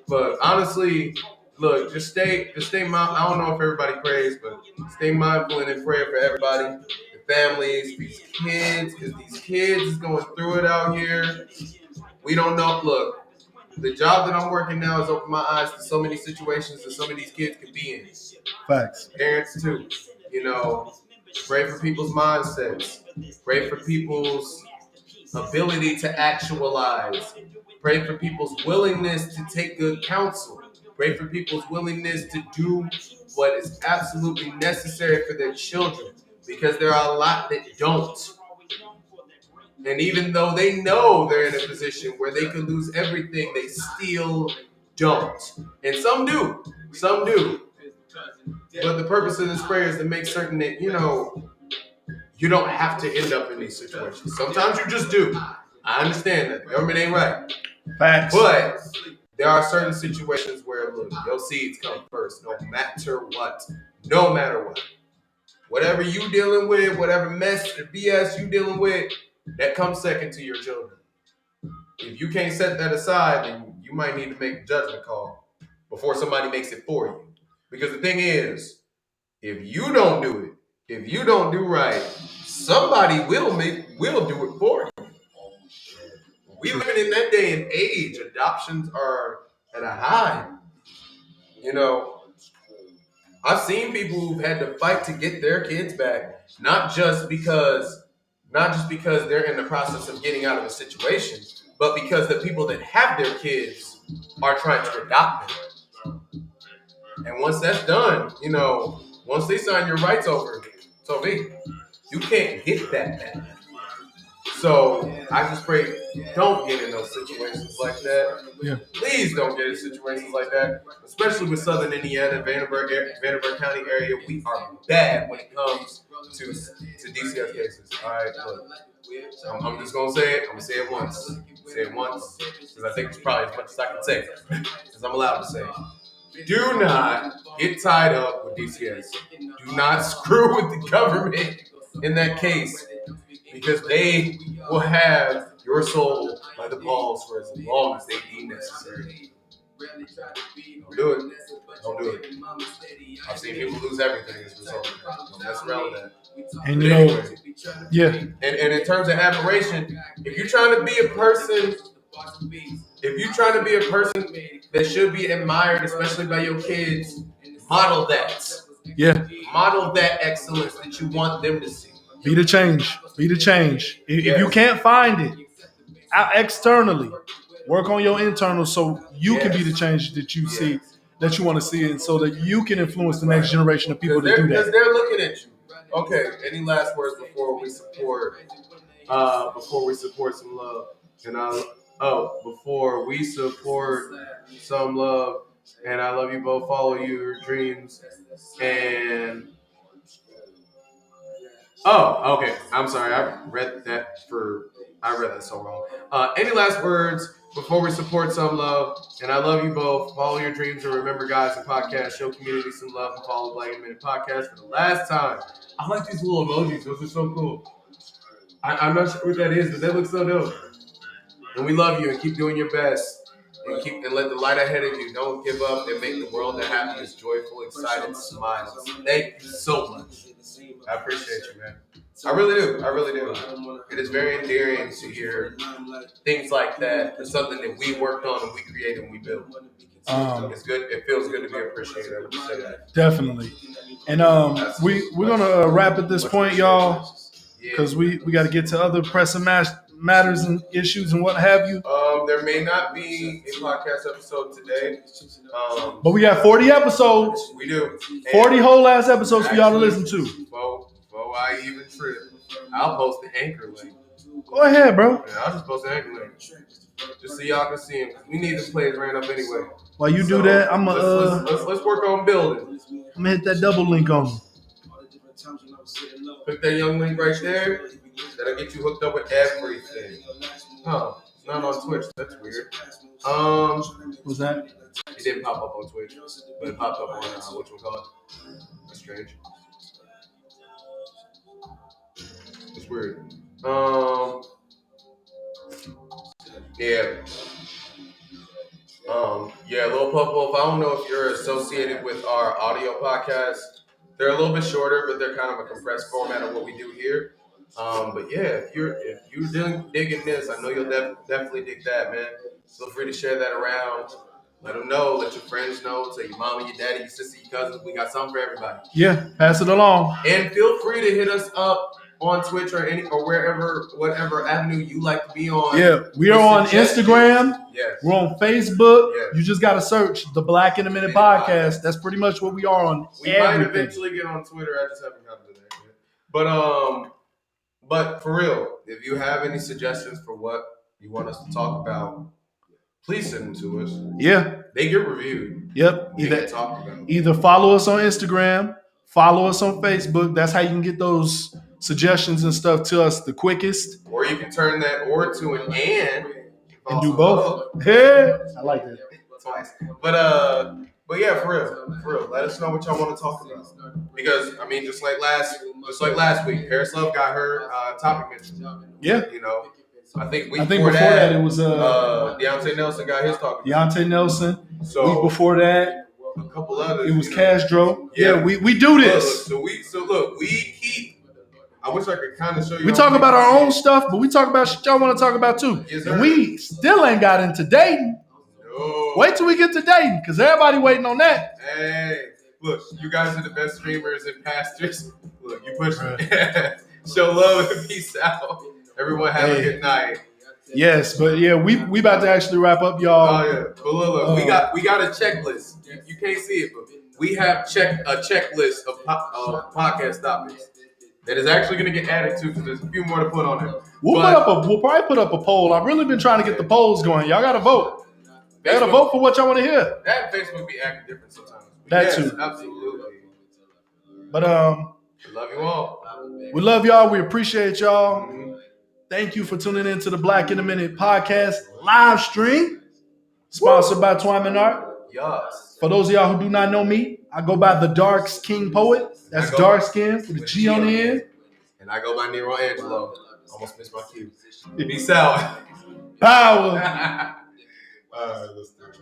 But honestly, look, just stay mindful. I don't know if everybody prays, but stay mindful and in prayer for everybody, the families, these kids, because these kids is going through it out here. We don't know. Look, the job that I'm working now has opened my eyes to so many situations that some of these kids could be in. Facts. Parents too. You know, pray for people's mindsets. Pray for people's ability to actualize. Pray for people's willingness to take good counsel. Pray for people's willingness to do what is absolutely necessary for their children, because there are a lot that don't. And even though they know they're in a position where they could lose everything, they still don't. And some do. Some do. But the purpose of this prayer is to make certain that, you know, you don't have to end up in these situations. Sometimes you just do. I understand that. The government ain't right. Facts. But there are certain situations where, look, your seeds come first, no matter what. No matter what. Whatever you dealing with, whatever mess or BS you dealing with, that comes second to your children. If you can't set that aside, then you might need to make a judgment call before somebody makes it for you. Because the thing is, if you don't do it, if you don't do right, somebody will do it for you. We living in that day and age. Adoptions are at a high. You know, I've seen people who've had to fight to get their kids back, not just because they're in the process of getting out of a situation, but because the people that have their kids are trying to adopt them. And once that's done, you know, once they sign your rights over, it's over. You can't get that back. So I just pray, don't get in those situations like that. Yeah. Please don't get in situations like that, especially with Southern Indiana, Vanderbilt County area. We are bad when it comes to DCF cases. All right, look, I'm just gonna say it. I'm gonna say it once. Say it once, because I think it's probably as much as I can say, because I'm allowed to say it. Do not get tied up with DCS. Do not screw with the government in that case, because they will have your soul by the balls for as long as they deem necessary. Don't do it. Don't do it. I've seen people lose everything as a result of that. Don't mess around with that. And you know, yeah. And in terms of admiration, if you're trying to be a person that should be admired, especially by your kids, model that. Yeah. Model that excellence that you want them to see. Be the change. Be the change. If you can't find it out externally, work on your internal so you can be the change that you see, that you want to see, and so that you can influence the next generation of people to do that. Because they're looking at you. Okay. Any last words before we support some love? Before we support some love, and I love you both. Follow your dreams. And okay. I'm sorry. I read that so wrong. Any last words before we support some love? And I love you both. Follow your dreams, and remember, guys, the podcast, show community some love, and follow Black and Minute Podcast for the last time. I like these little emojis. Those are so cool. I'm not sure what that is, but they look so dope. And we love you, and keep doing your best. And let the light ahead of you. Don't give up, and make the world the happiest, joyful, excited, smiles. Thank you so much. I appreciate you, man. I really do. It is very endearing to hear things like that. It's something that we worked on and we created and we built. It's good. It feels good to be appreciated. I would say that. Definitely. And we're gonna wrap at this point, y'all, because we got to get to other pressing matters and issues and what have you. There may not be a podcast episode today, but we got 40 episodes. We do. 40 whole ass episodes for y'all to listen to. Before I even trip, I'll post the anchor link. Go ahead, bro. Yeah, I'll just post the anchor link, just so y'all can see him. We need the plays ran up anyway. While you do that, I'm let's work on building. I'm gonna hit that double link on you. Click that young link right there. That'll get you hooked up with everything. Huh? It's not on Twitch. That's weird. What's that? It didn't pop up on Twitch, but it popped up on whatchamacallit. That's strange. It's weird. Lil Popo, I don't know if you're associated with our audio podcast. They're a little bit shorter, but they're kind of a compressed format of what we do here. But yeah, if you're digging this, I know you'll definitely dig that, man. Feel free to share that around. Let them know. Let your friends know. Tell your mama, your daddy, your sister, your cousins. We got something for everybody. Yeah, pass it along. And feel free to hit us up on Twitch or wherever, whatever avenue you like to be on. Yeah, we are on Instagram. Yes. We're on Facebook. Yes. You just got to search the Black in a Minute podcast. That's pretty much what we are on. We might eventually get on Twitter. I just haven't gotten to that yet. But for real, if you have any suggestions for what you want us to talk about, please send them to us. Yeah. They get reviewed. Yep. Either follow us on Instagram, follow us on Facebook. That's how you can get those suggestions and stuff to us the quickest. Or you can turn that or to an and do both. Yeah. I like that. Twice. But yeah, for real. Let us know what y'all want to talk about. Because I mean, just like last week, Paris Love got her topic mentioned. Yeah. You know, I think before that it was Deontay Nelson got his topic. Deontay Nelson. So week before that, a couple others. It was Castro. Yeah, we do this. Look, we keep. I wish I could kind of show you. We talk about our own stuff, but we talk about shit y'all want to talk about too. Yes, and we still ain't got into dating. No. Wait till we get to dating, because everybody waiting on that. Hey, look, you guys are the best streamers and pastors. Look, you push me. Show love and peace out. Everyone have a good night. Yes, but yeah, we about to actually wrap up, y'all. Oh yeah, but look, we got a checklist. You can't see it, but we have a checklist of podcast topics that is actually going to get added to because there's a few more to put on there. We'll probably put up a poll. I've really been trying to get the polls going. Y'all got to vote. You got to vote for what y'all want to hear. That Facebook be acting different sometimes. That too, absolutely. But we love you all. We love y'all. We appreciate y'all. Mm-hmm. Thank you for tuning in to the Black in a Minute podcast live stream, sponsored by Twine and Art. Yes. For those of y'all who do not know me, I go by the DarksKing Poet. That's DarksKing with a G on the end. And I go by NeRo AnGeLo. Almost missed my cue. Peace out. Power. All right, let's do it.